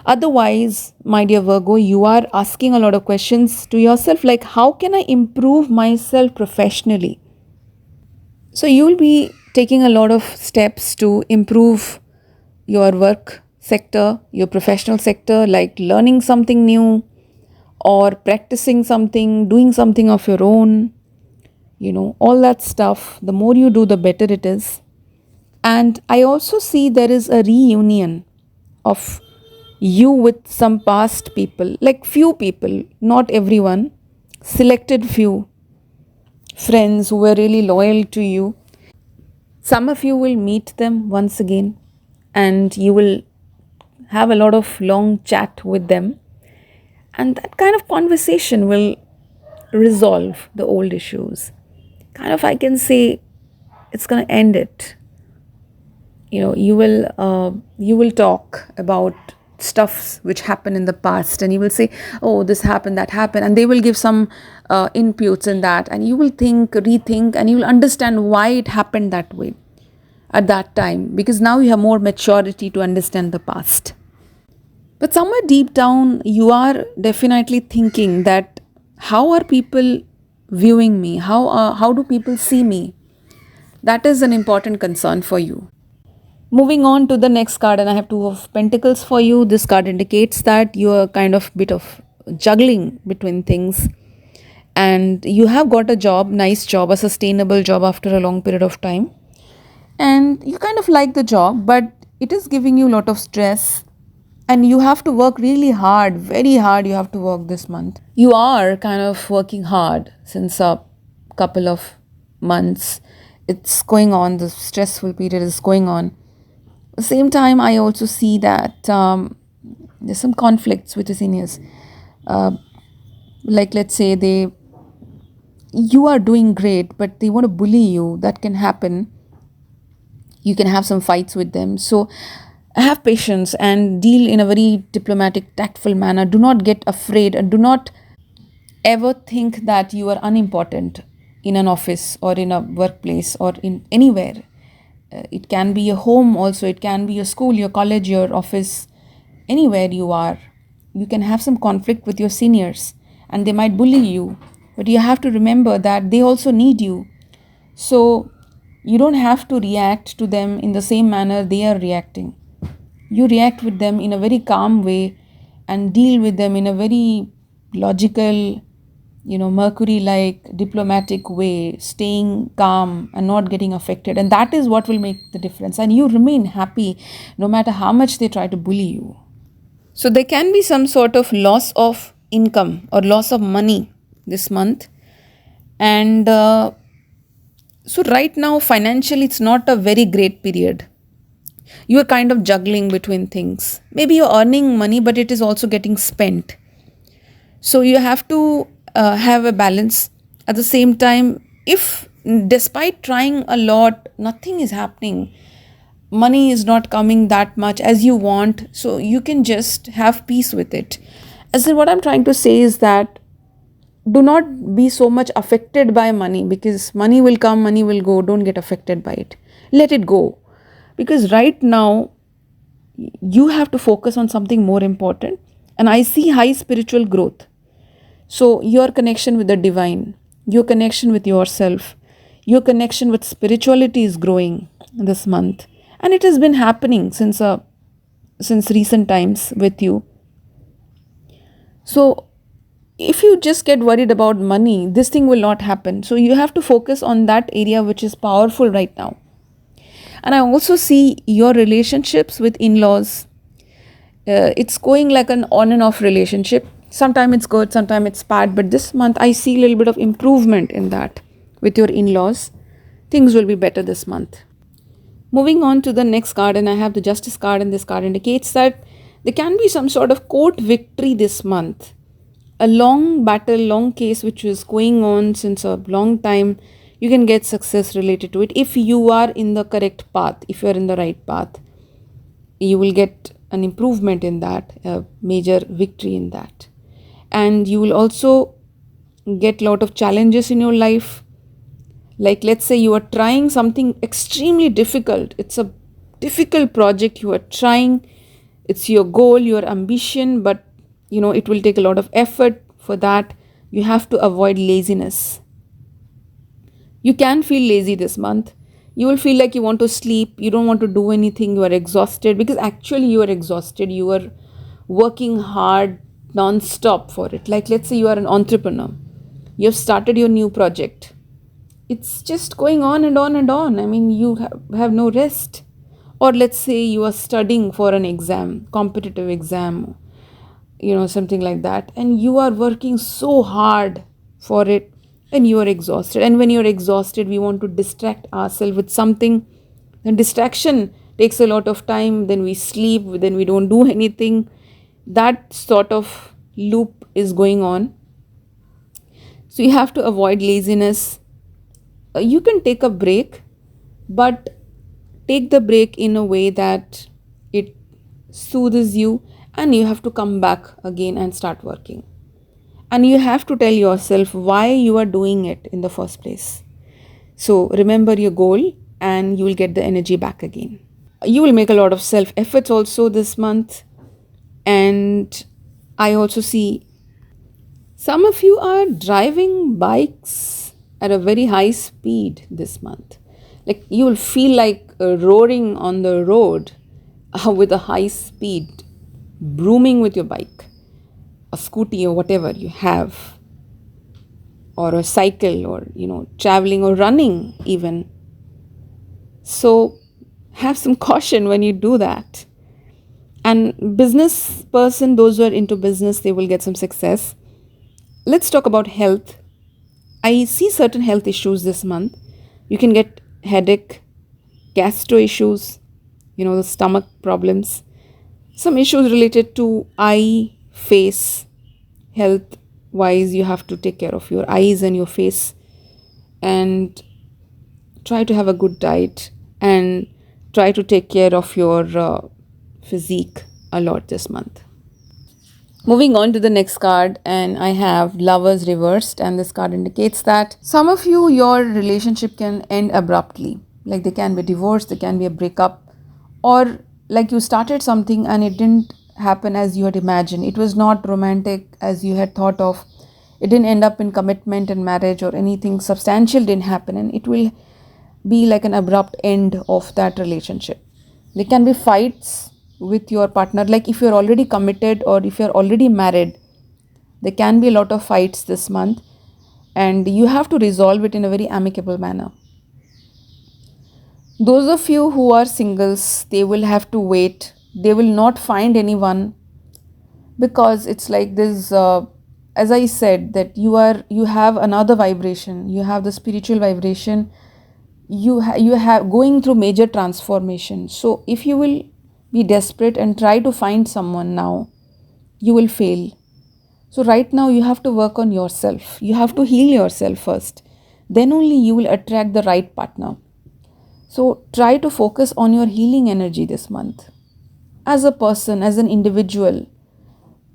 Otherwise, my dear Virgo, you are asking a lot of questions to yourself like, how can I improve myself professionally? So you will be taking a lot of steps to improve your work sector, your professional sector, like learning something new or practicing something, doing something of your own, all that stuff. The more you do, the better it is. And I also see there is a reunion of you with some past people, like few people, not everyone, selected few friends who were really loyal to you. Some of you will meet them once again and you will have a lot of long chat with them, and that kind of conversation will resolve the old issues. Kind of, I can say, it's going to end it. You will talk about stuffs which happened in the past, and you will say, oh, this happened, that happened, and they will give some inputs in that, and you will rethink, and you will understand why it happened that way at that time, because now you have more maturity to understand the past. But somewhere deep down, you are definitely thinking that How are people viewing me? How do people see me? That is an important concern for you. Moving on to the next card, and I have two of pentacles for you. This card indicates that you are kind of bit of juggling between things, and you have got a job, nice job, a sustainable job after a long period of time, and you kind of like the job, but it is giving you a lot of stress, and you have to work really hard, very hard. You have to work this month. You are kind of working hard since a couple of months. It's going on, the stressful period is going on. At the same time, I also see that there's some conflicts with the seniors. Uh, like, let's say you are doing great, but they want to bully you. That can happen. You can have some fights with them. So have patience and deal in a very diplomatic, tactful manner. Do not get afraid, and do not ever think that you are unimportant in an office or in a workplace or in anywhere. It can be your home also, it can be your school, your college, your office, anywhere you are. You can have some conflict with your seniors and they might bully you, but you have to remember that they also need you. So you don't have to react to them in the same manner they are reacting. You react with them in a very calm way and deal with them in a very logical, Mercury like diplomatic way, staying calm and not getting affected. And that is what will make the difference. And you remain happy no matter how much they try to bully you. So there can be some sort of loss of income or loss of money this month. And so right now, financially, it's not a very great period. You are kind of juggling between things. Maybe you're earning money, but it is also getting spent. So you have to have a balance. At the same time, if despite trying a lot, nothing is happening, money is not coming that much as you want, so you can just have peace with it. As in, what I'm trying to say is that do not be so much affected by money, because money will come, money will go. Don't get affected by it. Let it go. Because right now, you have to focus on something more important. And I see high spiritual growth. So your connection with the divine, your connection with yourself, your connection with spirituality is growing this month. And it has been happening since recent times with you. So if you just get worried about money, this thing will not happen. So you have to focus on that area which is powerful right now. And I also see your relationships with in-laws. It's going like an on and off relationship. Sometimes it's good, sometimes it's bad. But this month I see a little bit of improvement in that with your in-laws. Things will be better this month. Moving on to the next card, and I have the Justice card, and this card indicates that there can be some sort of court victory this month. A long battle, long case which is going on since a long time, you can get success related to it. If you are in the correct path, if you are in the right path, you will get an improvement in that, a major victory in that. And you will also get a lot of challenges in your life. Like, let's say you are trying something extremely difficult. It's a difficult project you are trying. It's your goal, your ambition, but it will take a lot of effort for that. You have to avoid laziness. You can feel lazy this month. You will feel like you want to sleep. You don't want to do anything. You are exhausted, because actually you are exhausted. You are working hard non-stop for it. Like, let's say you are an entrepreneur. You have started your new project. It's just going on and on and on. I mean, you have no rest. Or let's say you are studying for an exam, competitive exam, something like that. And you are working so hard for it and you are exhausted. And when you're exhausted, we want to distract ourselves with something. And distraction takes a lot of time. Then we sleep, then we don't do anything. That sort of loop is going on. So you have to avoid laziness. You can take a break, but take the break in a way that it soothes you, and you have to come back again and start working. And you have to tell yourself why you are doing it in the first place. So remember your goal and you will get the energy back again. You will make a lot of self efforts also this month. And I also see Some of you are driving bikes at a very high speed this month. Like you will feel like roaring on the road with a high speed, brooming with your bike, a scooty or whatever you have, or a cycle, or traveling or running even. So have some caution when you do that. And business person, those who are into business, they will get some success. Let's talk about health. I see certain health issues this month. You can get headache, gastro issues, the stomach problems, some issues related to eye, face, health wise. You have to take care of your eyes and your face, and try to have a good diet, and try to take care of your physique a lot this month. Moving on to the next card, and I have Lovers reversed, and this card indicates that some of you, your relationship can end abruptly. Like there can be divorce, there can be a breakup, or like you started something and it didn't happen as you had imagined. It was not romantic as you had thought of. It didn't end up in commitment and marriage, or anything substantial didn't happen, and it will be like an abrupt end of that relationship. There can be fights with your partner, like if you're already committed or if you're already married, there can be a lot of fights this month, and you have to resolve it in a very amicable manner. Those of you who are singles, they will have to wait. They will not find anyone, because it's like this, as I said, that you have another vibration, you have the spiritual vibration, you have going through major transformation. So if you will be desperate and try to find someone now, you will fail. So right now you have to work on yourself. You have to heal yourself first. Then only you will attract the right partner. So try to focus on your healing energy this month. As a person, as an individual,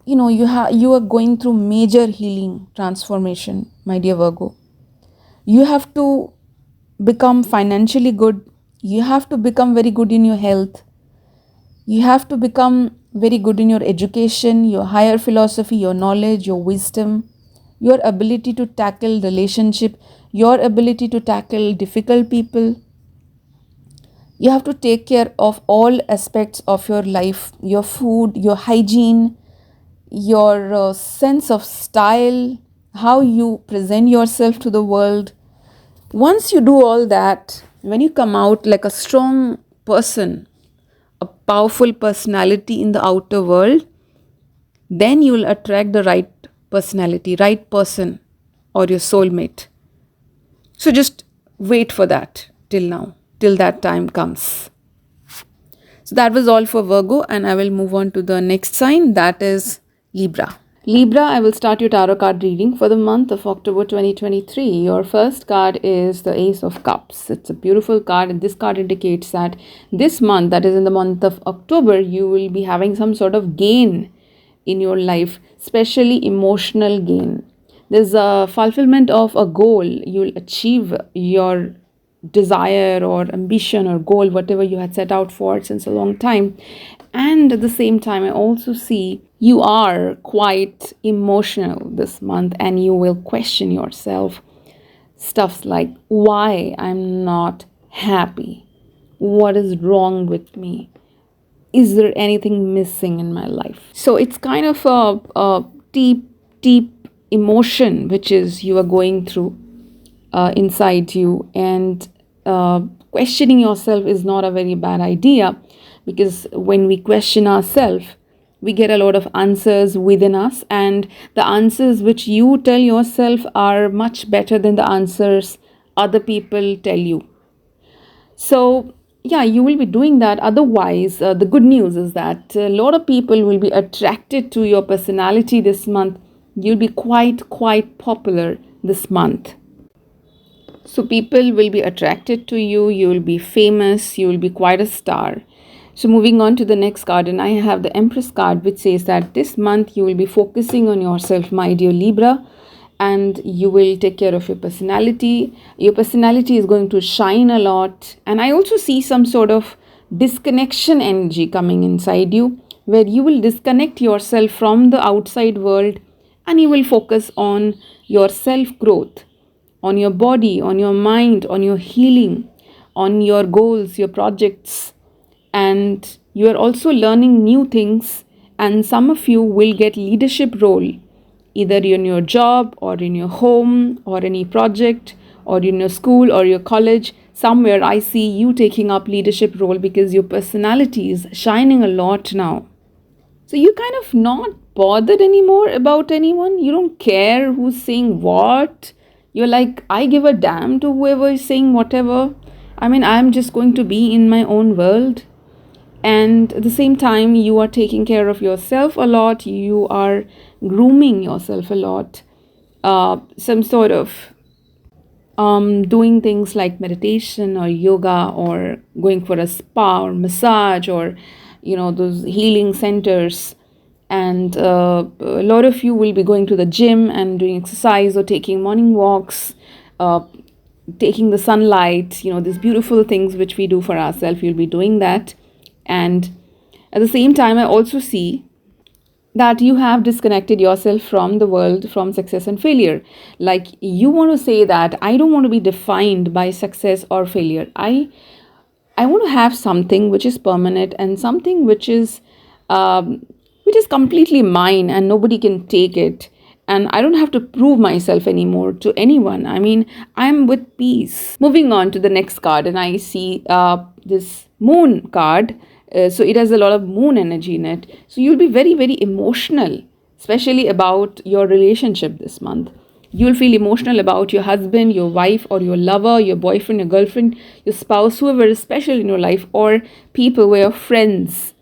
you are going through major healing transformation, my dear Virgo. You have to become financially good. You have to become very good in your health. You have to become very good in your education, your higher philosophy, your knowledge, your wisdom, your ability to tackle relationship, your ability to tackle difficult people. You have to take care of all aspects of your life, your food, your hygiene, your sense of style, how you present yourself to the world. Once you do all that, when you come out like a strong person, a powerful personality in the outer world, then you will attract the right personality, right person, or your soulmate. So just wait for that till that time comes. So that was all for Virgo, and I will move on to the next sign, that is Libra. Libra, I will start your tarot card reading for the month of October 2023. Your first card is the Ace of Cups. It's a beautiful card, and this card indicates that this month, that is in the month of October, you will be having some sort of gain in your life, especially emotional gain. There's a fulfillment of a goal. You'll achieve your desire or ambition or goal, whatever you had set out for since a long time. And at the same time, I also see you are quite emotional this month, and you will question yourself. Stuffs like, why I'm not happy? What is wrong with me? Is there anything missing in my life? So it's kind of a deep emotion which is you are going through inside you, and questioning yourself is not a very bad idea, because when we question ourselves, we get a lot of answers within us, and the answers which you tell yourself are much better than the answers other people tell you. So yeah, you will be doing that. Otherwise, the good news is that a lot of people will be attracted to your personality this month. You'll be quite popular this month. So people will be attracted to you. You will be famous. You will be quite a star. So moving on to the next card, and I have the Empress card, which says that this month you will be focusing on yourself, my dear Libra, and you will take care of your personality. Your personality is going to shine a lot. And I also see some sort of disconnection energy coming inside you, where you will disconnect yourself from the outside world and you will focus on your self growth, on your body, on your mind, on your healing, on your goals, your projects, and you are also learning new things. And some of you will get leadership role, either in your job or in your home or any project or in your school or your college. Somewhere I see you taking up leadership role because your personality is shining a lot now. So you kind of not bothered anymore about anyone. You don't care who's saying what. You're like, I give a damn to whoever is saying whatever. I mean, I'm just going to be in my own world. And at the same time, you are taking care of yourself a lot. You are grooming yourself a lot. Some sort of doing things like meditation or yoga or going for a spa or massage or those healing centers. And a lot of you will be going to the gym and doing exercise or taking morning walks, taking the sunlight, these beautiful things which we do for ourselves. You'll be doing that. And at the same time, I also see that you have disconnected yourself from the world, from success and failure. Like, you want to say that I don't want to be defined by success or failure. I want to have something which is permanent and something which is completely mine and nobody can take it. And I don't have to prove myself anymore to anyone. I mean, I'm with peace. Moving on to the next card, and I see this moon card. So it has a lot of moon energy in it. So you'll be very, very emotional, especially about your relationship this month. You'll feel emotional about your husband, your wife, or your lover, your boyfriend, your girlfriend, your spouse, whoever is special in your life, or people who are your friends,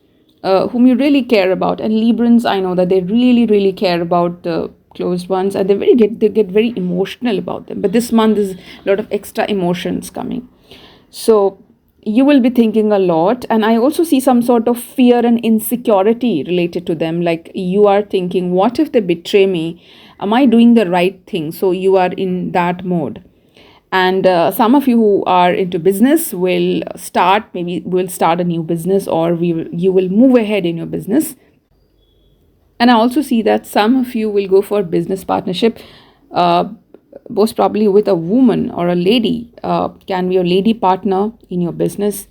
whom you really care about. And Librans, I know that they really, really care about the closed ones, and they get very emotional about them. But this month is a lot of extra emotions coming. So you will be thinking a lot, and I also see some sort of fear and insecurity related to them. Like, you are thinking, what if they betray me? Am I doing the right thing? So you are in that mode. And some of you who are into business will start a new business, or you will move ahead in your business. And I also see that some of you will go for business partnership, most probably with a woman or a lady, can be your lady partner in your business.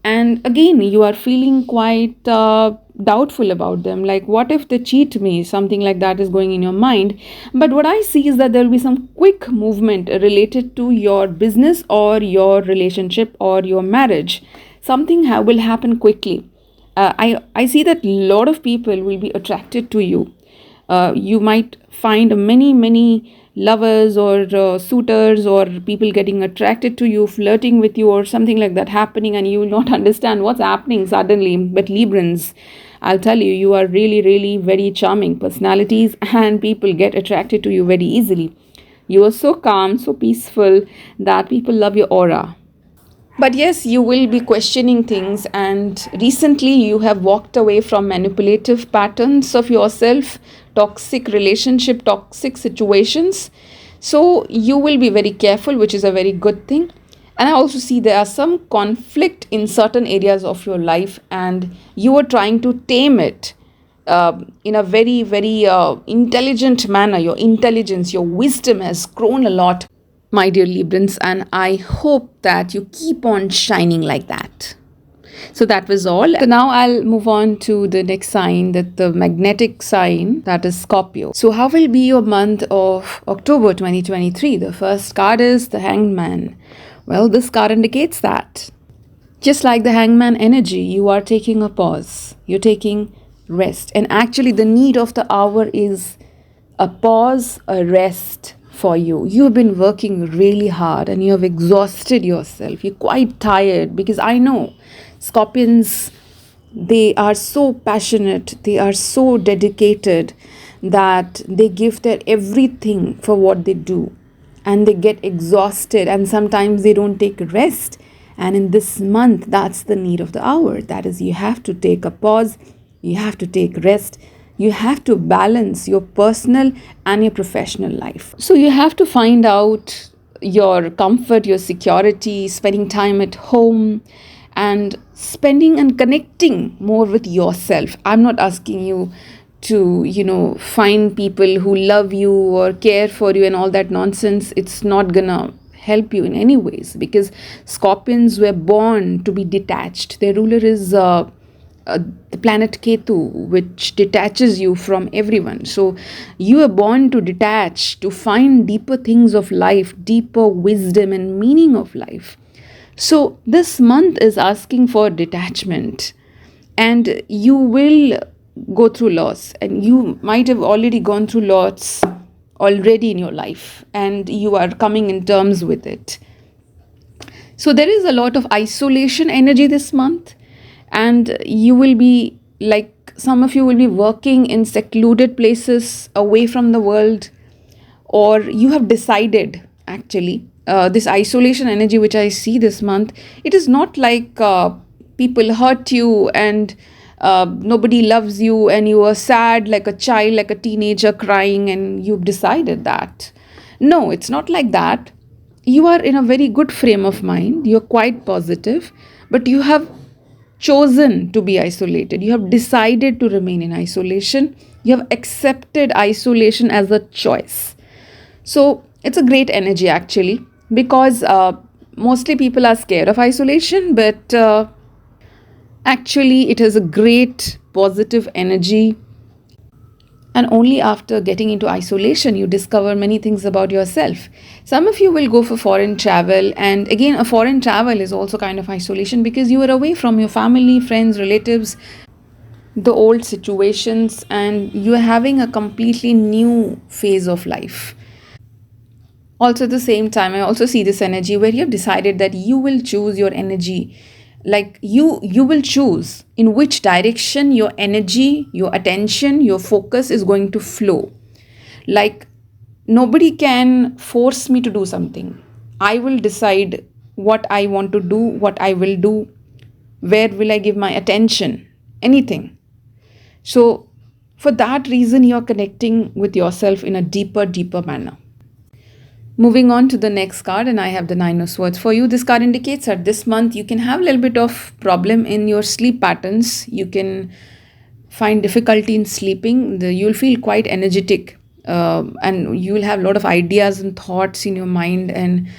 And again, you are feeling quite doubtful about them. Like, what if they cheat me? Something like that is going in your mind. But what I see is that there will be some quick movement related to your business or your relationship or your marriage. Something will happen quickly. I see that a lot of people will be attracted to you. You might find many lovers or suitors or people getting attracted to you, flirting with you, or something like that happening, and you will not understand what's happening suddenly. But Librans, I'll tell you, you are really, really very charming personalities, and people get attracted to you very easily. You are so calm, so peaceful, that people love your aura. But yes, you will be questioning things, and recently you have walked away from manipulative patterns of yourself, toxic relationship, toxic situations. So you will be very careful, which is a very good thing. And I also see there are some conflict in certain areas of your life, and you are trying to tame it in a very, very intelligent manner. Your intelligence, your wisdom has grown a lot, my dear Librans, and I hope that you keep on shining like that. So that was all. So now I'll move on to the next sign, that the magnetic sign, that is Scorpio. So how will be your month of October 2023? The first card is the Hanged Man. Well, this card indicates that, just like the Hangman energy, you are taking a pause. You're taking rest. And actually the need of the hour is a pause, a rest for you. You've been working really hard and you have exhausted yourself. You're quite tired, because I know Scorpions, they are so passionate, they are so dedicated, that they give their everything for what they do, and they get exhausted, and sometimes they don't take rest. And in this month, that's the need of the hour. That is, you have to take a pause, you have to take rest, you have to balance your personal and your professional life. So you have to find out your comfort, your security, spending time at home, and spending and connecting more with yourself. I'm not asking you to, find people who love you or care for you and all that nonsense, it's not gonna help you in any ways, because scorpions were born to be detached. Their ruler is the planet Ketu, which detaches you from everyone. So you are born to detach, to find deeper things of life, deeper wisdom and meaning of life. So this month is asking for detachment, and you will go through loss, and you might have already gone through loss already in your life, and you are coming in terms with it. So there is a lot of isolation energy this month, and you will be like, some of you will be working in secluded places away from the world, or you have decided actually, this isolation energy which I see this month, it is not like people hurt you and nobody loves you and you are sad like a child, like a teenager crying, and you've decided that. No, it's not like that. You are in a very good frame of mind, you're quite positive, but you have chosen to be isolated. You have decided to remain in isolation. You have accepted isolation as a choice. So it's a great energy actually, because mostly people are scared of isolation, but actually it is a great positive energy. And only after getting into isolation, you discover many things about yourself. Some of you will go for foreign travel. And again, a foreign travel is also kind of isolation, because you are away from your family, friends, relatives, the old situations, and you are having a completely new phase of life. Also, at the same time, I also see this energy where you have decided that you will choose your energy. Like you will choose in which direction your energy, your attention, your focus is going to flow. Like, nobody can force me to do something. I will decide what I want to do, what I will do, where will I give my attention, anything. So for that reason, you're connecting with yourself in a deeper manner. Moving on to the next card, and I have the Nine of Swords for you. This card indicates that this month you can have a little bit of problem in your sleep patterns. You can find difficulty in sleeping. You'll feel quite energetic, and you will have a lot of ideas and thoughts in your mind. And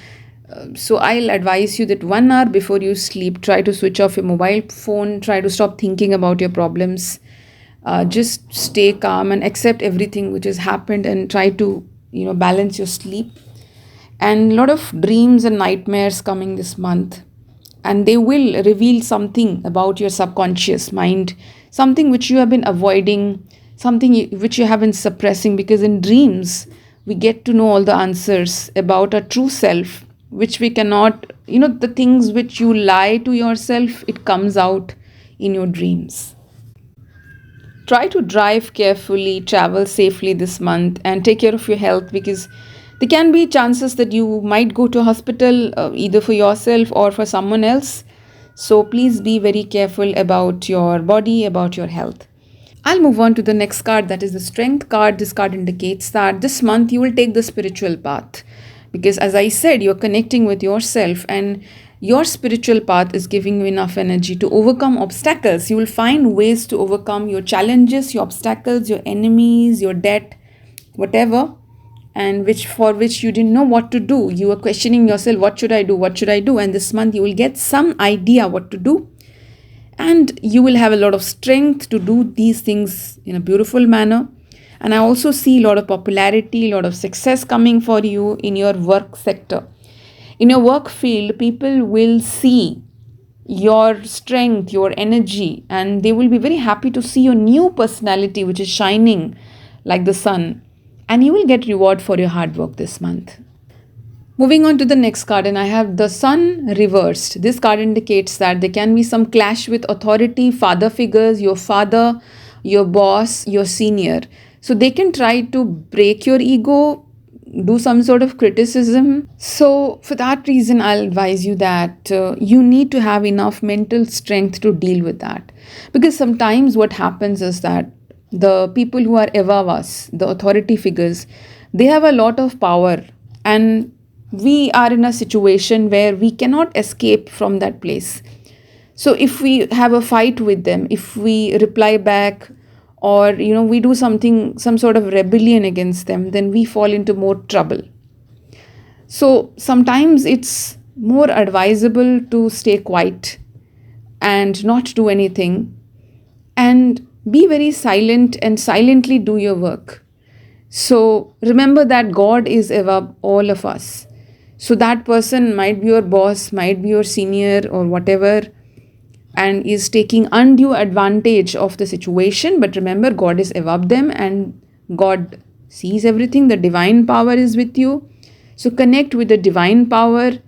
so I'll advise you that 1 hour before you sleep, try to switch off your mobile phone. Try to stop thinking about your problems. Just stay calm and accept everything which has happened, and try to balance your sleep. And a lot of dreams and nightmares coming this month, and they will reveal something about your subconscious mind, something which you have been avoiding, something which you have been suppressing, because in dreams we get to know all the answers about our true self, which we cannot, the things which you lie to yourself, it comes out in your dreams. Try to drive carefully, travel safely this month, and take care of your health, because there can be chances that you might go to a hospital, either for yourself or for someone else. So please be very careful about your body, about your health. I'll move on to the next card, that is the Strength card. This card indicates that this month you will take the spiritual path, because as I said, you're connecting with yourself, and your spiritual path is giving you enough energy to overcome obstacles. You will find ways to overcome your challenges, your obstacles, your enemies, your debt, whatever, and for which you didn't know what to do. You were questioning yourself, what should I do? And this month you will get some idea what to do, and you will have a lot of strength to do these things in a beautiful manner. And I also see a lot of popularity, a lot of success coming for you in your work sector. In your work field, people will see your strength, your energy, and they will be very happy to see your new personality, which is shining like the sun. And you will get reward for your hard work this month. Moving on to the next card, and I have the Sun reversed. This card indicates that there can be some clash with authority, father figures, your father, your boss, your senior. So they can try to break your ego, do some sort of criticism. So for that reason, I'll advise you that you need to have enough mental strength to deal with that. Because sometimes what happens is that the people who are above us, the authority figures, they have a lot of power, and we are in a situation where we cannot escape from that place. So if we have a fight with them, if we reply back, or we do some sort of rebellion against them, then we fall into more trouble. So sometimes it's more advisable to stay quiet and not do anything, and be very silent and silently do your work. So remember that God is above all of us. So that person might be your boss, might be your senior or whatever, and is taking undue advantage of the situation. But remember, God is above them and God sees everything. The divine power is with you. So connect with the divine power,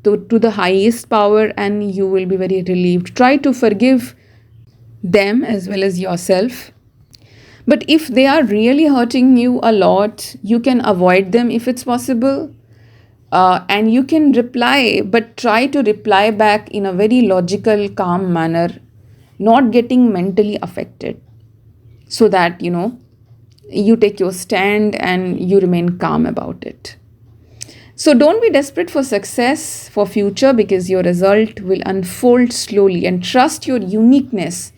to the highest power, and you will be very relieved. Try to forgive them as well as yourself. But if they are really hurting you a lot, you can avoid them if it's possible. And you can reply, but try to reply back in a very logical, calm manner, not getting mentally affected, so that you take your stand and you remain calm about it. So don't be desperate for success, for future, because your result will unfold slowly, and trust your uniqueness,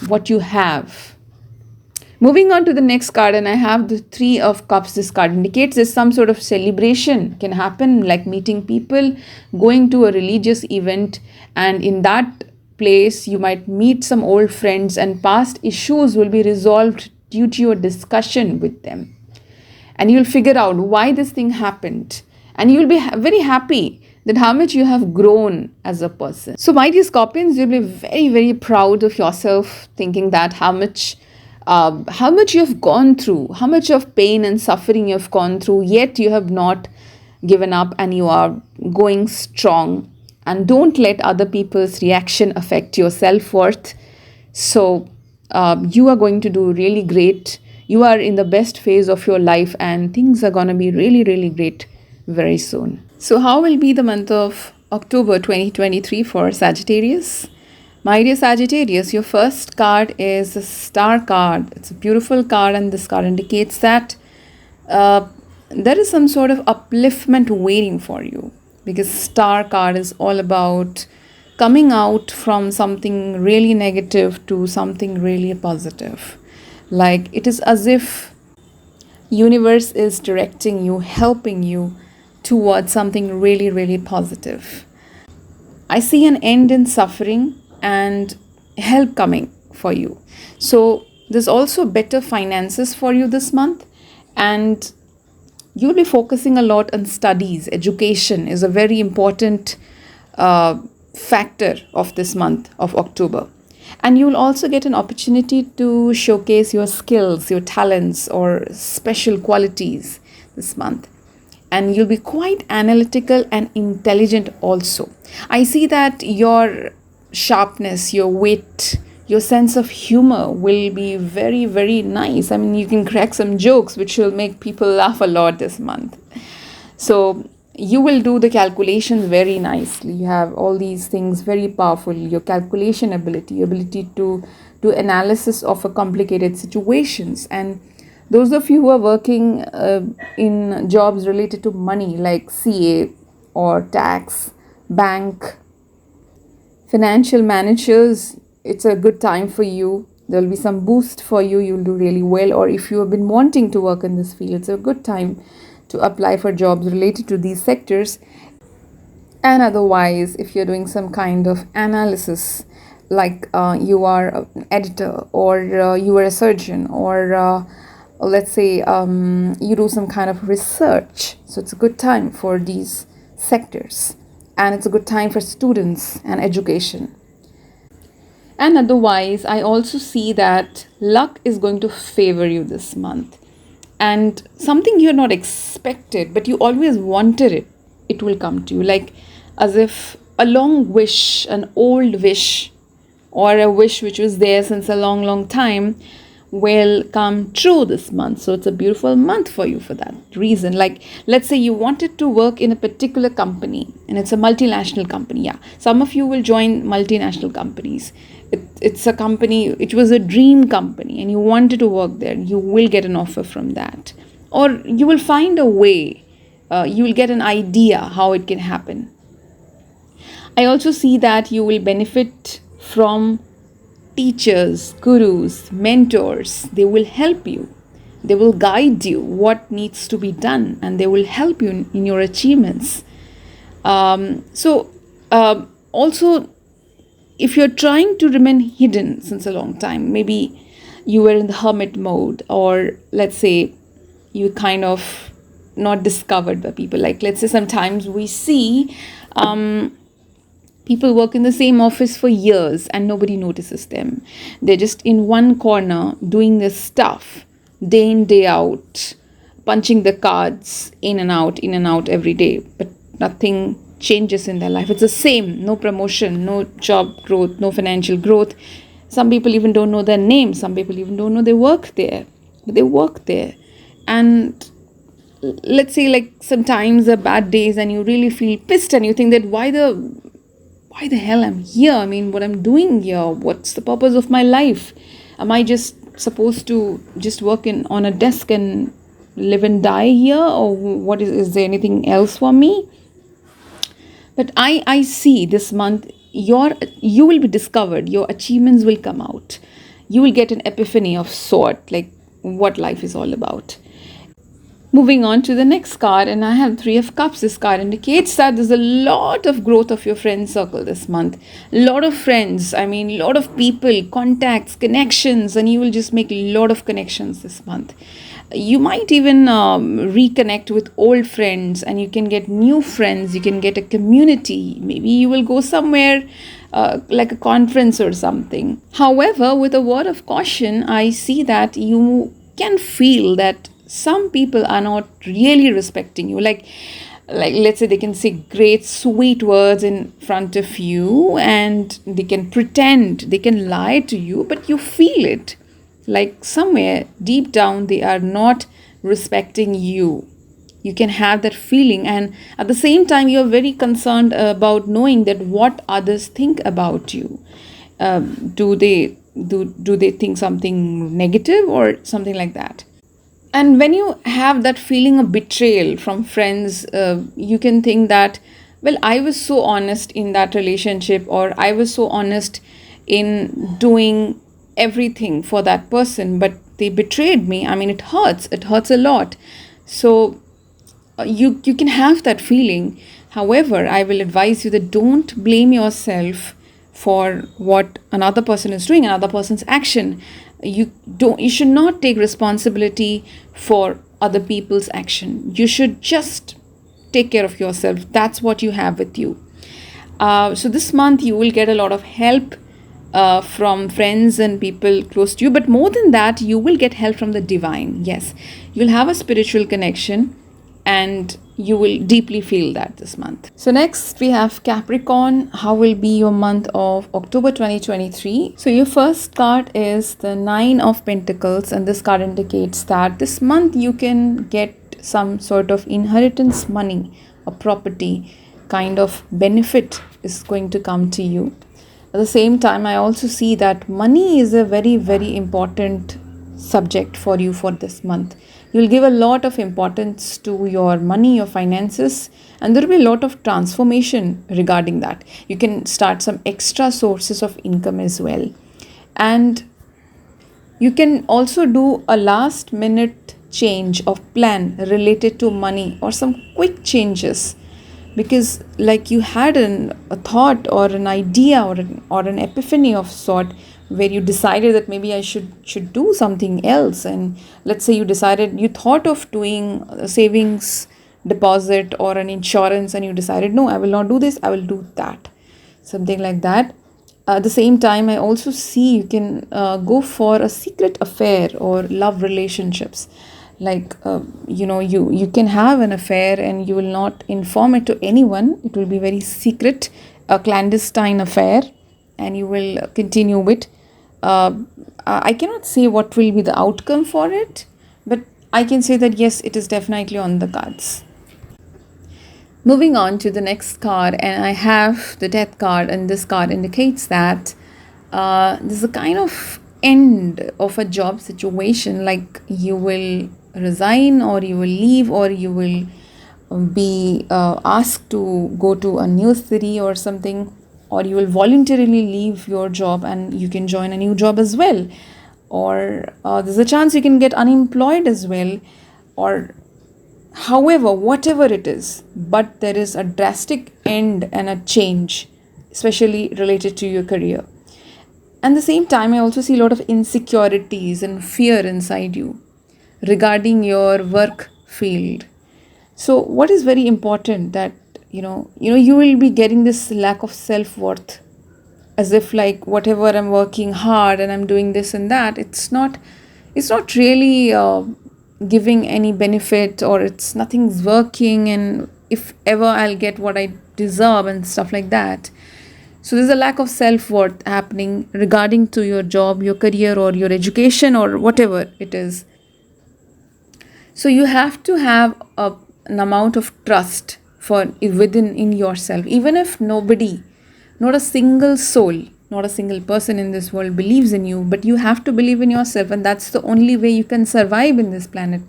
what you have. Moving on to the next card, and I have the Three of Cups. This card indicates there's some sort of celebration can happen, like meeting people, going to a religious event, and in that place you might meet some old friends, and past issues will be resolved due to your discussion with them. And you'll figure out why this thing happened, and you'll be very happy that how much you have grown as a person. So my dear Scorpions, you'll be very, very proud of yourself, thinking that how much you have gone through, how much of pain and suffering you have gone through, yet you have not given up and you are going strong. And don't let other people's reaction affect your self-worth. So you are going to do really great. You are in the best phase of your life, and things are going to be really, really great very soon. So how will be the month of October 2023 for Sagittarius? My dear Sagittarius, your first card is the Star card. It's a beautiful card, and this card indicates that there is some sort of upliftment waiting for you, because Star card is all about coming out from something really negative to something really positive. Like it is as if universe is directing you, helping you towards something really, really positive. I see an end in suffering and help coming for you. So there's also better finances for you this month, and you'll be focusing a lot on studies. Education is a very important factor of this month of October. And you'll also get an opportunity to showcase your skills, your talents, or special qualities this month. And you'll be quite analytical and intelligent also. I see that your sharpness, your wit, your sense of humor will be very, very nice. I mean, you can crack some jokes which will make people laugh a lot this month. So you will do the calculations very nicely. You have all these things very powerful. Your calculation ability, ability to do analysis of a complicated situations. And those of you who are working in jobs related to money, like CA or tax, bank, financial managers, it's a good time for you. There'll be some boost for you. You'll do really well. Or if you have been wanting to work in this field, it's a good time to apply for jobs related to these sectors. And otherwise, if you're doing some kind of analysis, like you are an editor, or you are a surgeon, or let's say you do some kind of research, so it's a good time for these sectors, and it's a good time for students and education. And otherwise, I also see that luck is going to favor you this month. And something you're not expected, but you always wanted it, it will come to you. Like as if a long wish, an old wish, or a wish which was there since a long, long time will come true this month. So it's a beautiful month for you for that reason. Like, let's say you wanted to work in a particular company, and it's a multinational company. Yeah, some of you will join multinational companies. It's a company, it was a dream company, and you wanted to work there. You will get an offer from that, or you will find a way. You will get an idea how it can happen. I also see that you will benefit from teachers, gurus, mentors, they will help you. They will guide you what needs to be done, and they will help you in your achievements. Also, if you're trying to remain hidden since a long time, maybe you were in the hermit mode, or let's say you kind of not discovered by people. Like, let's say sometimes we see people work in the same office for years and nobody notices them. They're just in one corner doing this stuff day in, day out, punching the cards in and out every day, but nothing changes in their life. It's the same. No promotion, no job growth, no financial growth. Some people even don't know their name. Some people even don't know they work there. But they work there. And let's say, like, sometimes the bad days and you really feel pissed and you think that why the hell I'm here? I mean, what I'm doing here? What's the purpose of my life? Am I just supposed to just work on a desk and live and die here? Or what is there anything else for me? But I see this month you will be discovered. Your achievements will come out. You will get an epiphany of sort, like what life is all about. Moving on to the next card, and I have Three of Cups. This card indicates that there's a lot of growth of your friend circle this month. A lot of friends, a lot of people, contacts, connections, and you will just make a lot of connections this month. You might even reconnect with old friends, and you can get new friends. You can get a community. Maybe you will go somewhere like a conference or something. However, with a word of caution, I see that you can feel that some people are not really respecting you. Like let's say they can say great sweet words in front of you, and they can pretend, they can lie to you, but you feel it. Like somewhere deep down they are not respecting you. You can have that feeling, and at the same time you're very concerned about knowing that what others think about you. Do they think something negative or something like that? And when you have that feeling of betrayal from friends, you can think that, well, I was so honest in that relationship, or I was so honest in doing everything for that person, but they betrayed me. It hurts. It hurts a lot. So you can have that feeling. However, I will advise you that don't blame yourself for what another person is doing, another person's action. You should not take responsibility for other people's action. You should just take care of yourself. That's what you have with you. So this month you will get a lot of help from friends and people close to you, but more than that, you will get help from the divine. Yes, you'll have a spiritual connection, and you will deeply feel that this month. So next we have Capricorn. How will be your month of October 2023? So your first card is the Nine of Pentacles, and this card indicates that this month you can get some sort of inheritance money, a property kind of benefit is going to come to you. At the same time, I also see that money is a very, very important subject for you for this month. You'll give a lot of importance to your money, your finances, and there will be a lot of transformation regarding that. You can start some extra sources of income as well. And you can also do a last minute change of plan related to money, or some quick changes, because like you had a thought or an idea or an epiphany of sort, where you decided that maybe I should do something else. And let's say you thought of doing a savings deposit or an insurance, and you decided, no, I will not do this, I will do that, something like that. At the same time, I also see you can go for a secret affair or love relationships. Like you can have an affair and you will not inform it to anyone. It will be very secret, a clandestine affair, and you will continue with. I cannot say what will be the outcome for it, but I can say that yes, it is definitely on the cards. Moving on to the next card, and I have the Death card, and this card indicates that this is a kind of end of a job situation. Like you will resign, or you will leave, or you will be asked to go to a new city or something, or you will voluntarily leave your job and you can join a new job as well, or there's a chance you can get unemployed as well, or however, whatever it is, but there is a drastic end and a change, especially related to your career. At the same time, I also see a lot of insecurities and fear inside you regarding your work field. So what is very important that you will be getting this lack of self-worth, as if like whatever I'm working hard and I'm doing this and that, it's not really giving any benefit, or it's nothing's working, and if ever I'll get what I deserve and stuff like that. So there's a lack of self-worth happening regarding to your job, your career, or your education, or whatever it is. So you have to have an amount of trust for within in yourself, even if nobody, not a single soul, not a single person in this world believes in you, but you have to believe in yourself, and that's the only way you can survive in this planet.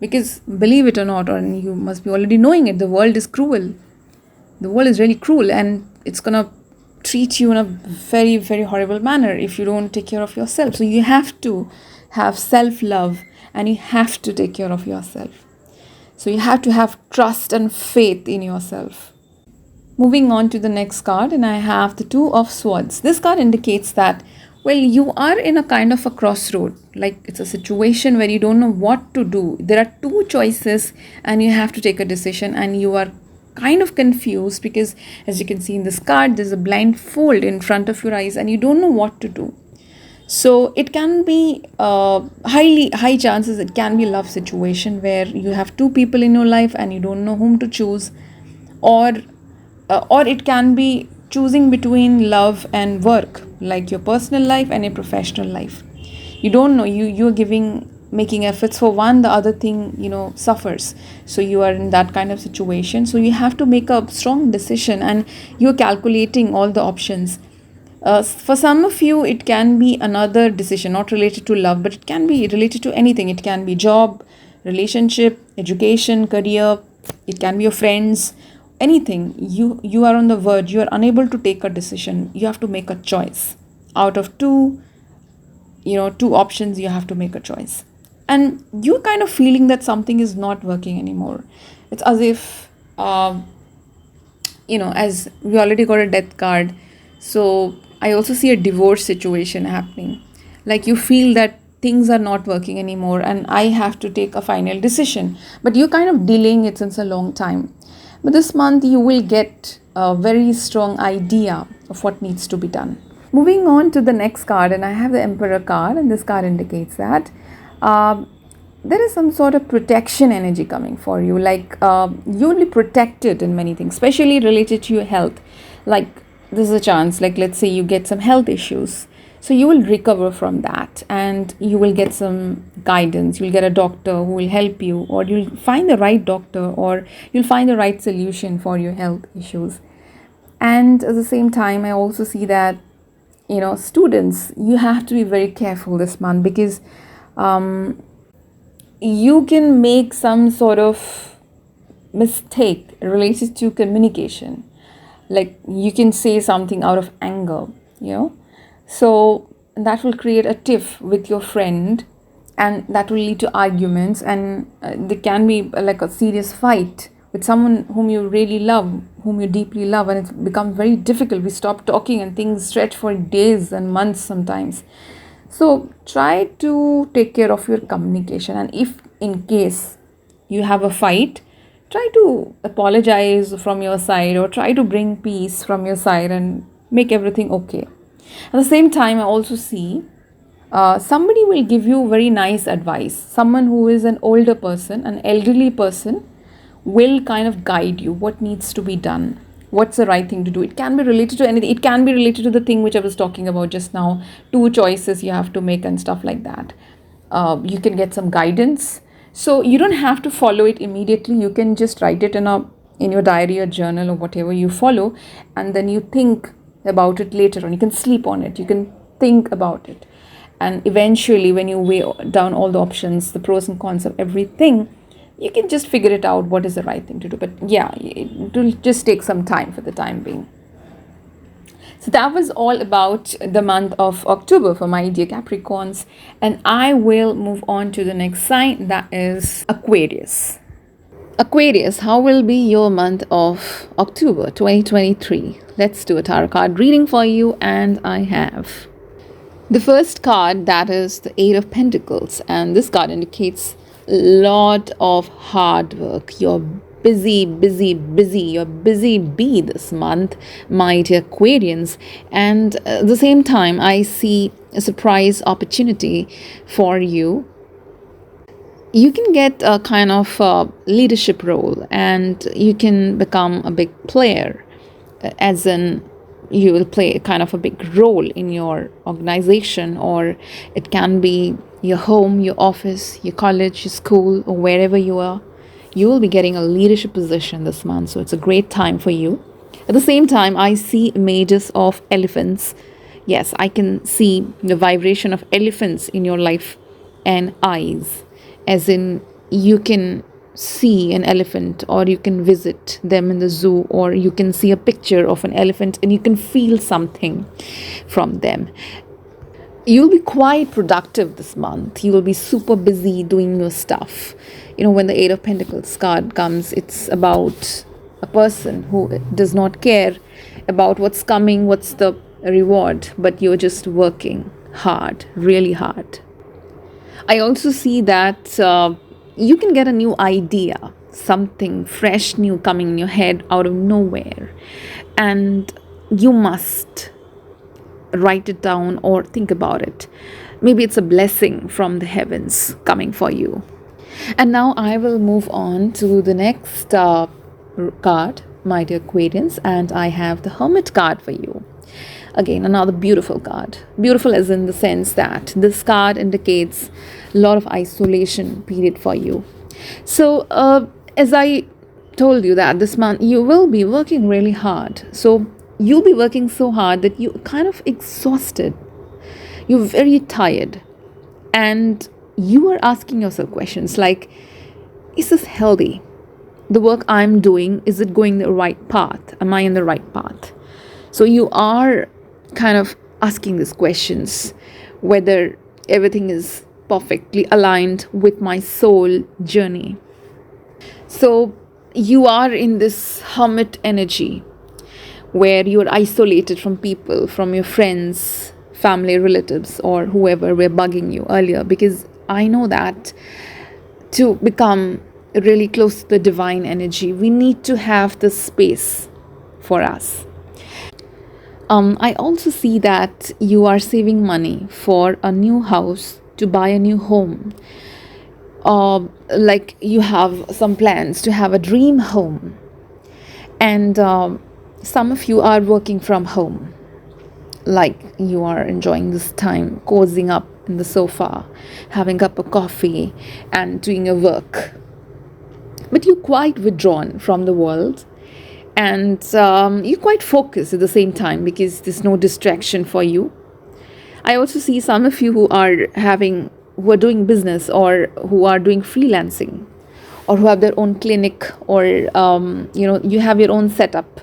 Because believe it or not, or you must be already knowing it, the world is cruel. The world is really cruel, and it's gonna treat you in a very, very horrible manner if you don't take care of yourself. So you have to have self-love, and you have to take care of yourself. So you have to have trust and faith in yourself. Moving on to the next card, and I have the Two of Swords. This card indicates that, well, you are in a kind of a crossroad. Like it's a situation where you don't know what to do. There are two choices and you have to take a decision, and you are kind of confused because, as you can see in this card, there's a blindfold in front of your eyes and you don't know what to do. So it can be high chances it can be a love situation where you have two people in your life and you don't know whom to choose, or it can be choosing between love and work, like your personal life and your professional life. You don't know, you're making efforts for one, the other thing suffers. So you are in that kind of situation, so you have to make a strong decision and you're calculating all the options. For some of you it can be another decision not related to love, but it can be related to anything. It can be job, relationship, education, career, it can be your friends, anything. You are on the verge, you are unable to take a decision. You have to make a choice out of two options. You have to make a choice, and you're kind of feeling that something is not working anymore. It's as if as we already got a death card, so I also see a divorce situation happening. Like you feel that things are not working anymore and I have to take a final decision, but you're kind of delaying it since a long time. But this month you will get a very strong idea of what needs to be done. Moving on to the next card, and I have the Emperor card, and this card indicates that there is some sort of protection energy coming for you. Like you will be protected in many things, especially related to your health. Like this is a chance, like let's say you get some health issues, so you will recover from that and you will get some guidance. You'll get a doctor who will help you, or you'll find the right doctor, or you'll find the right solution for your health issues. And at the same time, I also see that students, you have to be very careful this month, because you can make some sort of mistake related to communication. Like you can say something out of anger, so that will create a tiff with your friend, and that will lead to arguments, and there can be like a serious fight with someone whom you really love, whom you deeply love, and it becomes very difficult. We stop talking and things stretch for days and months sometimes. So try to take care of your communication, and if in case you have a fight, try to apologize from your side, or try to bring peace from your side and make everything okay. At the same time, I also see somebody will give you very nice advice. Someone who is an older person, an elderly person, will kind of guide you what needs to be done, what's the right thing to do. It can be related to anything. It can be related to the thing which I was talking about just now, two choices you have to make and stuff like that. You can get some guidance. So you don't have to follow it immediately. You can just write it in your diary or journal or whatever you follow, and then you think about it later on. You can sleep on it. You can think about it. And eventually, when you weigh down all the options, the pros and cons of everything, you can just figure it out what is the right thing to do. But yeah, it will just take some time for the time being. So that was all about the month of October for my dear Capricorns. And I will move on to the next sign, that is Aquarius. Aquarius, how will be your month of October 2023? Let's do a tarot card reading for you, and I have the first card, that is the Eight of Pentacles, and this card indicates a lot of hard work. You're busy, busy, busy. You're busy bee this month, my dear Aquarians. And at the same time, I see a surprise opportunity for you. You can get a kind of leadership role, and you can become a big player, as in you will play kind of a big role in your organization, or it can be your home, your office, your college, your school, or wherever you are. You will be getting a leadership position this month, so it's a great time for you. At the same time, I see images of elephants. Yes, I can see the vibration of elephants in your life and eyes, as in you can see an elephant, or you can visit them in the zoo, or you can see a picture of an elephant and you can feel something from them. You'll be quite productive this month. You will be super busy doing your stuff. When the Eight of Pentacles card comes, it's about a person who does not care about what's coming, what's the reward, but you're just working hard, really hard. I also see that you can get a new idea, something fresh, new coming in your head out of nowhere, and you must write it down or think about it. Maybe it's a blessing from the heavens coming for you. And now I will move on to the next card, my dear Aquarians, and I have the Hermit card for you. Again, another beautiful card. Beautiful as in the sense that this card indicates a lot of isolation period for you. So as I told you that this month you will be working really hard. So you'll be working so hard that you're kind of exhausted. You're very tired. And you are asking yourself questions like, is this healthy? The work I'm doing, is it going the right path? Am I in the right path? So you are kind of asking these questions, whether everything is perfectly aligned with my soul journey. So you are in this hermit energy where you're isolated from people, from your friends, family, relatives, or whoever were bugging you earlier, because I know that to become really close to the divine energy, we need to have this space for us. I also see that you are saving money for a new house, to buy a new home. Like you have some plans to have a dream home. And some of you are working from home. Like you are enjoying this time, cozying up in the sofa, having a cup of coffee and doing your work. But you're quite withdrawn from the world. And you're quite focused at the same time because there's no distraction for you. I also see some of you who are doing business, or who are doing freelancing, or who have their own clinic, or you have your own setup.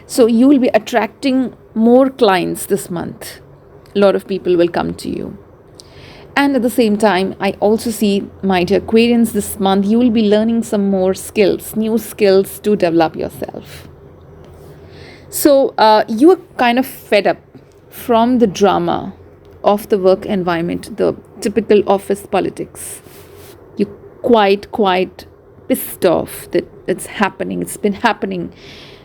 So you will be attracting more clients this month. A lot of people will come to you. And at the same time, I also see, my dear Aquarians, this month you will be learning some more skills, new skills to develop yourself. So you are kind of fed up from the drama of the work environment, the typical office politics. You're quite pissed off that it's happening. It's been happening.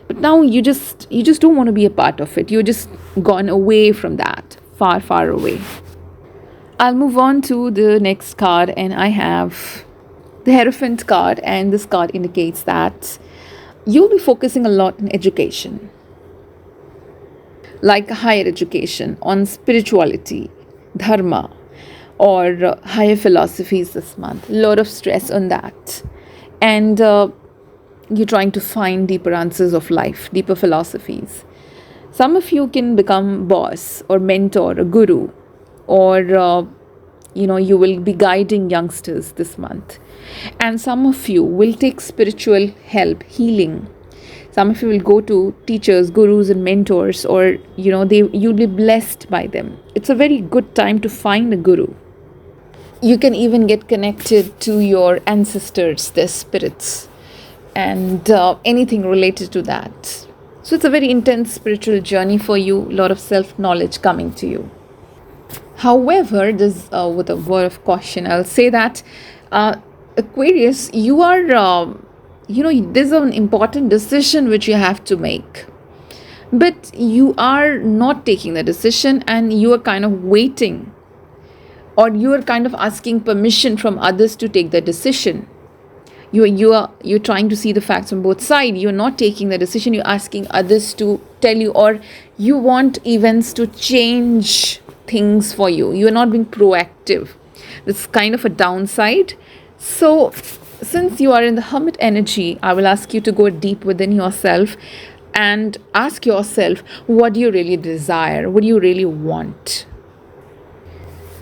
But now you just don't want to be a part of it. You're just gone away from that, far away. I'll move on to the next card, and I have the Hierophant card, and this card indicates that you'll be focusing a lot on education, like higher education, on spirituality, dharma, or higher philosophies this month. A lot of stress on that. And you're trying to find deeper answers of life, deeper philosophies. Some of you can become boss or mentor or guru, or you will be guiding youngsters this month. And some of you will take spiritual help, healing. Some of you will go to teachers, gurus and mentors, or you'll be blessed by them. It's a very good time to find a guru. You can even get connected to your ancestors, their spirits, and anything related to that. So it's a very intense spiritual journey for you, a lot of self-knowledge coming to you. However, this with a word of caution, I'll say that Aquarius, you are, there's an important decision which you have to make. But you are not taking the decision and you are kind of waiting, or you are kind of asking permission from others to take the decision. You're trying to see the facts from both sides. You're not taking the decision, you're asking others to tell you, or you want events to change things for you. You're not being proactive. This is kind of a downside. So since you are in the hermit energy, I will ask you to go deep within yourself and ask yourself, what do you really desire? What do you really want?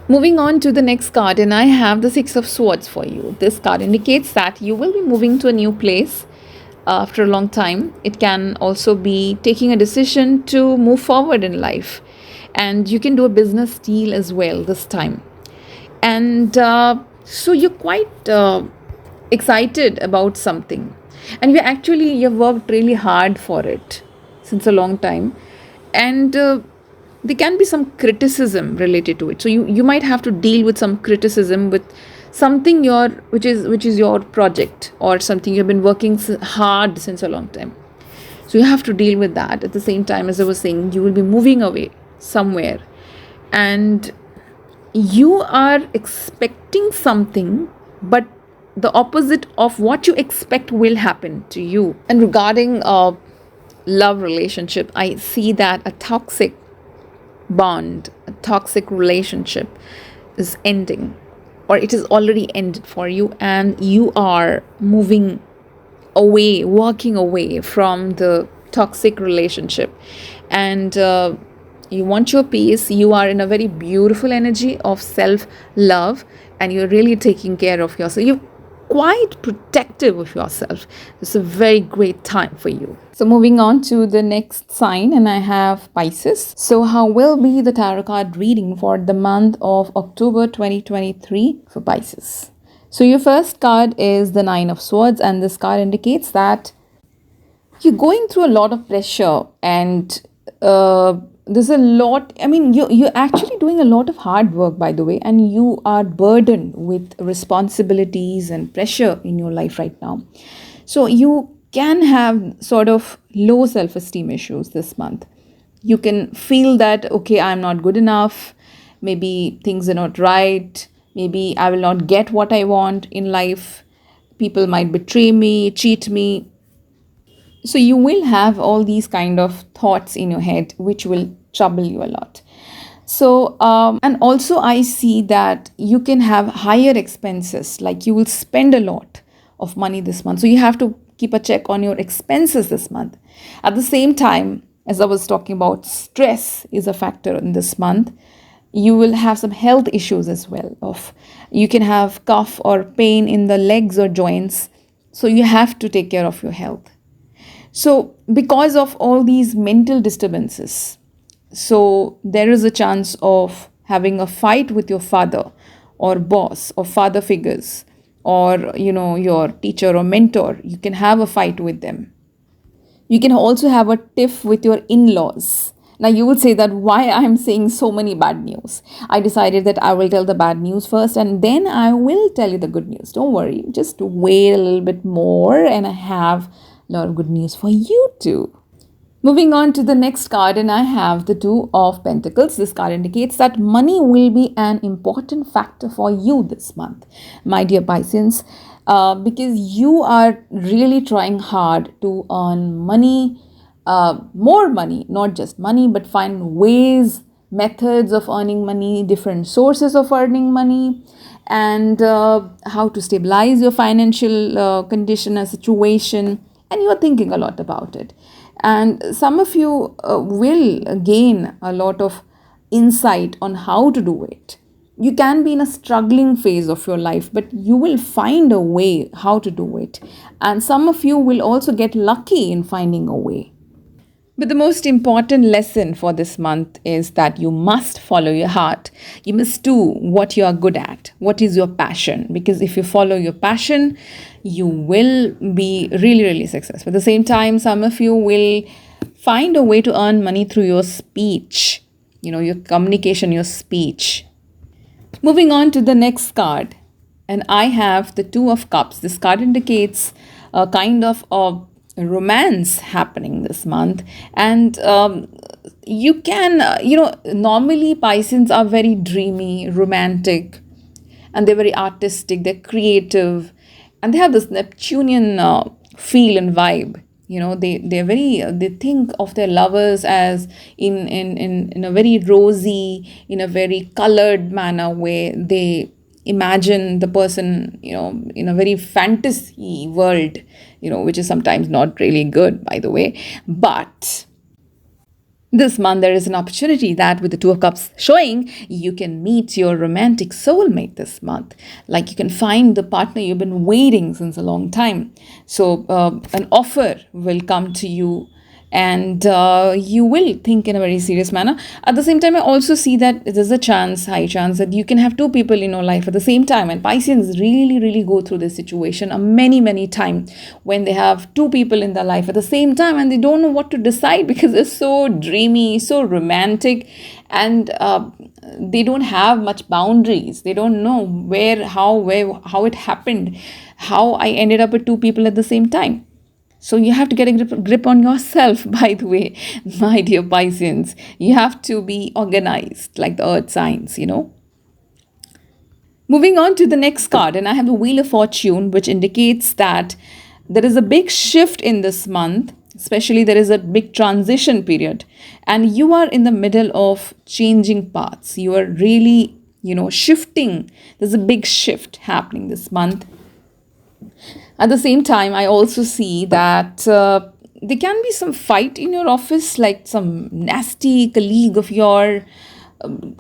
Moving on to the next card, and I have the Six of Swords for you. This card indicates that you will be moving to a new place after a long time. It can also be taking a decision to move forward in life. And you can do a business deal as well this time. And so you're quite excited about something. And you've worked really hard for it since a long time. And there can be some criticism related to it. So you might have to deal with some criticism with something which is your project, or something you've been working hard since a long time. So you have to deal with that. At the same time, as I was saying, you will be moving away somewhere, and you are expecting something, but the opposite of what you expect will happen to you. And regarding a love relationship, I see that a toxic bond, a toxic relationship is ending, or it is already ended for you, and you are moving away, walking away from the toxic relationship, and you want your peace. You are in a very beautiful energy of self-love, and you're really taking care of yourself. You're quite protective of yourself. It's a very great time for you. So moving on to the next sign, and I have Pisces. So how will be the tarot card reading for the month of October 2023 for Pisces? So your first card is the Nine of Swords, and this card indicates that you're going through a lot of pressure, and there's a lot. I mean, you're actually doing a lot of hard work, by the way, and you are burdened with responsibilities and pressure in your life right now. So you can have sort of low self-esteem issues this month. You can feel that, okay, I'm not good enough. Maybe things are not right. Maybe I will not get what I want in life. People might betray me, cheat me. So you will have all these kind of thoughts in your head, which will trouble you a lot. So, and also I see that you can have higher expenses, like you will spend a lot of money this month. So you have to keep a check on your expenses this month. At the same time, as I was talking about, stress is a factor in this month. You will have some health issues as well. You can have cough or pain in the legs or joints. So you have to take care of your health. So because of all these mental disturbances, so there is a chance of having a fight with your father or boss or father figures, or your teacher or mentor. You can have a fight with them. You can also have a tiff with your in-laws. Now you would say that why I'm saying so many bad news. I decided that I will tell the bad news first, and then I will tell you the good news. Don't worry, just wait a little bit more, and I have a lot of good news for you too. Moving on to the next card, and I have the Two of Pentacles. This card indicates that money will be an important factor for you this month, my dear Pisces, because you are really trying hard to earn money, more money, not just money, but find ways, methods of earning money, different sources of earning money, and how to stabilize your financial condition and situation. And you are thinking a lot about it. And some of you will gain a lot of insight on how to do it. You can be in a struggling phase of your life, but you will find a way how to do it. And some of you will also get lucky in finding a way. But the most important lesson for this month is that you must follow your heart. You must do what you are good at. What is your passion? Because if you follow your passion, you will be really, really successful. At the same time, some of you will find a way to earn money through your speech, your communication, your speech. Moving on to the next card, and I have the Two of Cups. This card indicates a kind of a romance happening this month, and you can, normally Pisceans are very dreamy, romantic, and they're very artistic, they're creative, and they have this Neptunian feel and vibe. They think of their lovers as in a very rosy, in a very colored manner, where they imagine the person, in a very fantasy world, which is sometimes not really good, by the way. But this month, there is an opportunity that with the Two of Cups showing, you can meet your romantic soulmate this month. Like, you can find the partner you've been waiting since a long time. So an offer will come to you, and you will think in a very serious manner. At the same time, I also see that there's a high chance that you can have two people in your life at the same time. And Pisceans really, really go through this situation many, many times when they have two people in their life at the same time, and they don't know what to decide because they're so dreamy, so romantic, and they don't have much boundaries. They don't know how it happened, how I ended up with two people at the same time. So you have to get a grip on yourself, by the way, my dear Pisceans. You have to be organized like the earth signs, Moving on to the next card, and I have the Wheel of Fortune, which indicates that there is a big shift in this month, especially there is a big transition period, and you are in the middle of changing paths. You are really, shifting. There's a big shift happening this month. At the same time, I also see that there can be some fight in your office, like some nasty colleague of yours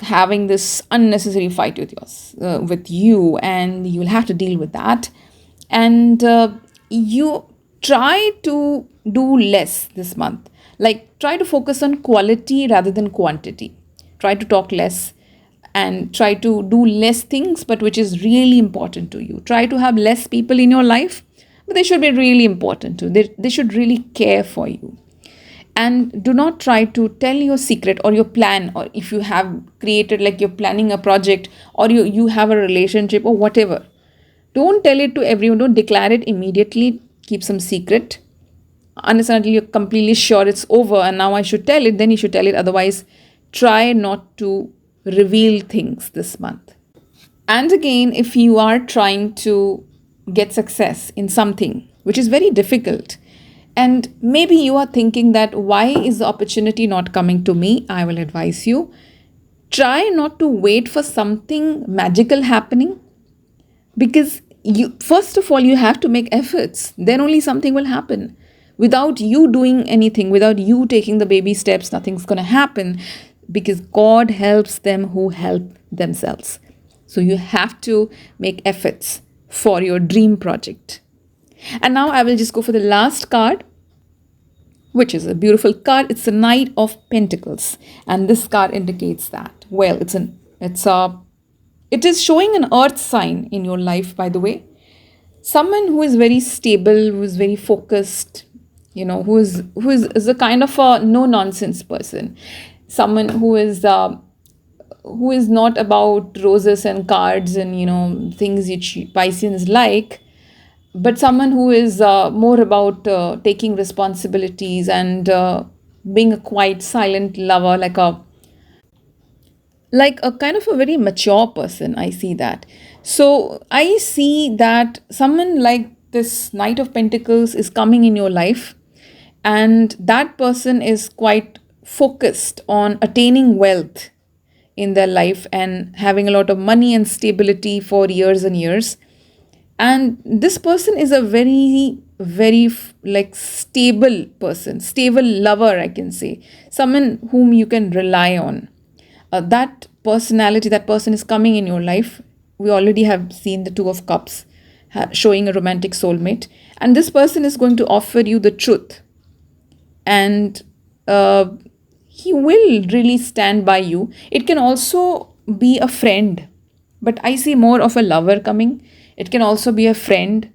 having this unnecessary fight with you, and you will have to deal with that. And you try to do less this month. Like, try to focus on quality rather than quantity. Try to talk less and try to do less things, but which is really important to you. Try to have less people in your life, but they should be really important to you. They should really care for you. And do not try to tell your secret or your plan, or if you have created, like you're planning a project, or you have a relationship or whatever. Don't tell it to everyone. Don't declare it immediately. Keep some secret. Unless until you're completely sure it's over and now I should tell it, then you should tell it. Otherwise, try not to reveal things this month. And again, if you are trying to get success in something which is very difficult, and maybe you are thinking that why is the opportunity not coming to me, I will advise you, try not to wait for something magical happening, because you, first of all, you have to make efforts. Then only something will happen. Without you doing anything, without you taking the baby steps, nothing's going to happen, because God helps them who help themselves. So you have to make efforts for your dream project. And now I will just go for the last card, which is a beautiful card. It's the Knight of Pentacles, and this card indicates that, well, it is showing an earth sign in your life, by the way. Someone who is very stable, who is very focused, who is a kind of a no nonsense person. Someone who is not about roses and cards and things which Pisceans like, but someone who is more about taking responsibilities and being a quiet, silent lover, like a kind of a very mature person. I see that. So I see that someone like this Knight of Pentacles is coming in your life, and that person is quite focused on attaining wealth in their life and having a lot of money and stability for years and years. And this person is a very, very stable person, stable lover, I can say, someone whom you can rely on. that personality, that person is coming in your life. We already have seen the Two of Cups showing a romantic soulmate. And this person is going to offer you the truth. And he will really stand by you. It can also be a friend, but I see more of a lover coming. It can also be a friend,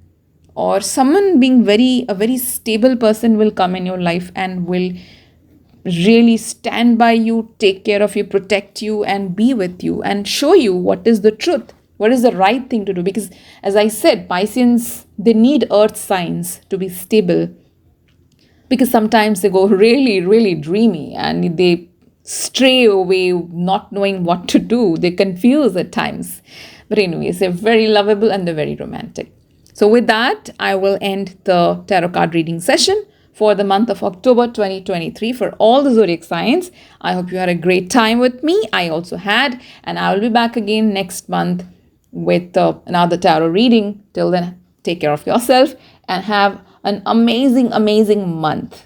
or someone being a very stable person will come in your life and will really stand by you, take care of you, protect you, and be with you and show you what is the truth, what is the right thing to do. Because, as I said, Pisceans, they need earth signs to be stable, because sometimes they go really, really dreamy and they stray away, not knowing what to do. They confuse at times. But, anyways, they're very lovable and they're very romantic. So, with that, I will end the tarot card reading session for the month of October 2023 for all the zodiac signs. I hope you had a great time with me. I also had, and I will be back again next month with another tarot reading. Till then, take care of yourself and have an amazing, amazing month.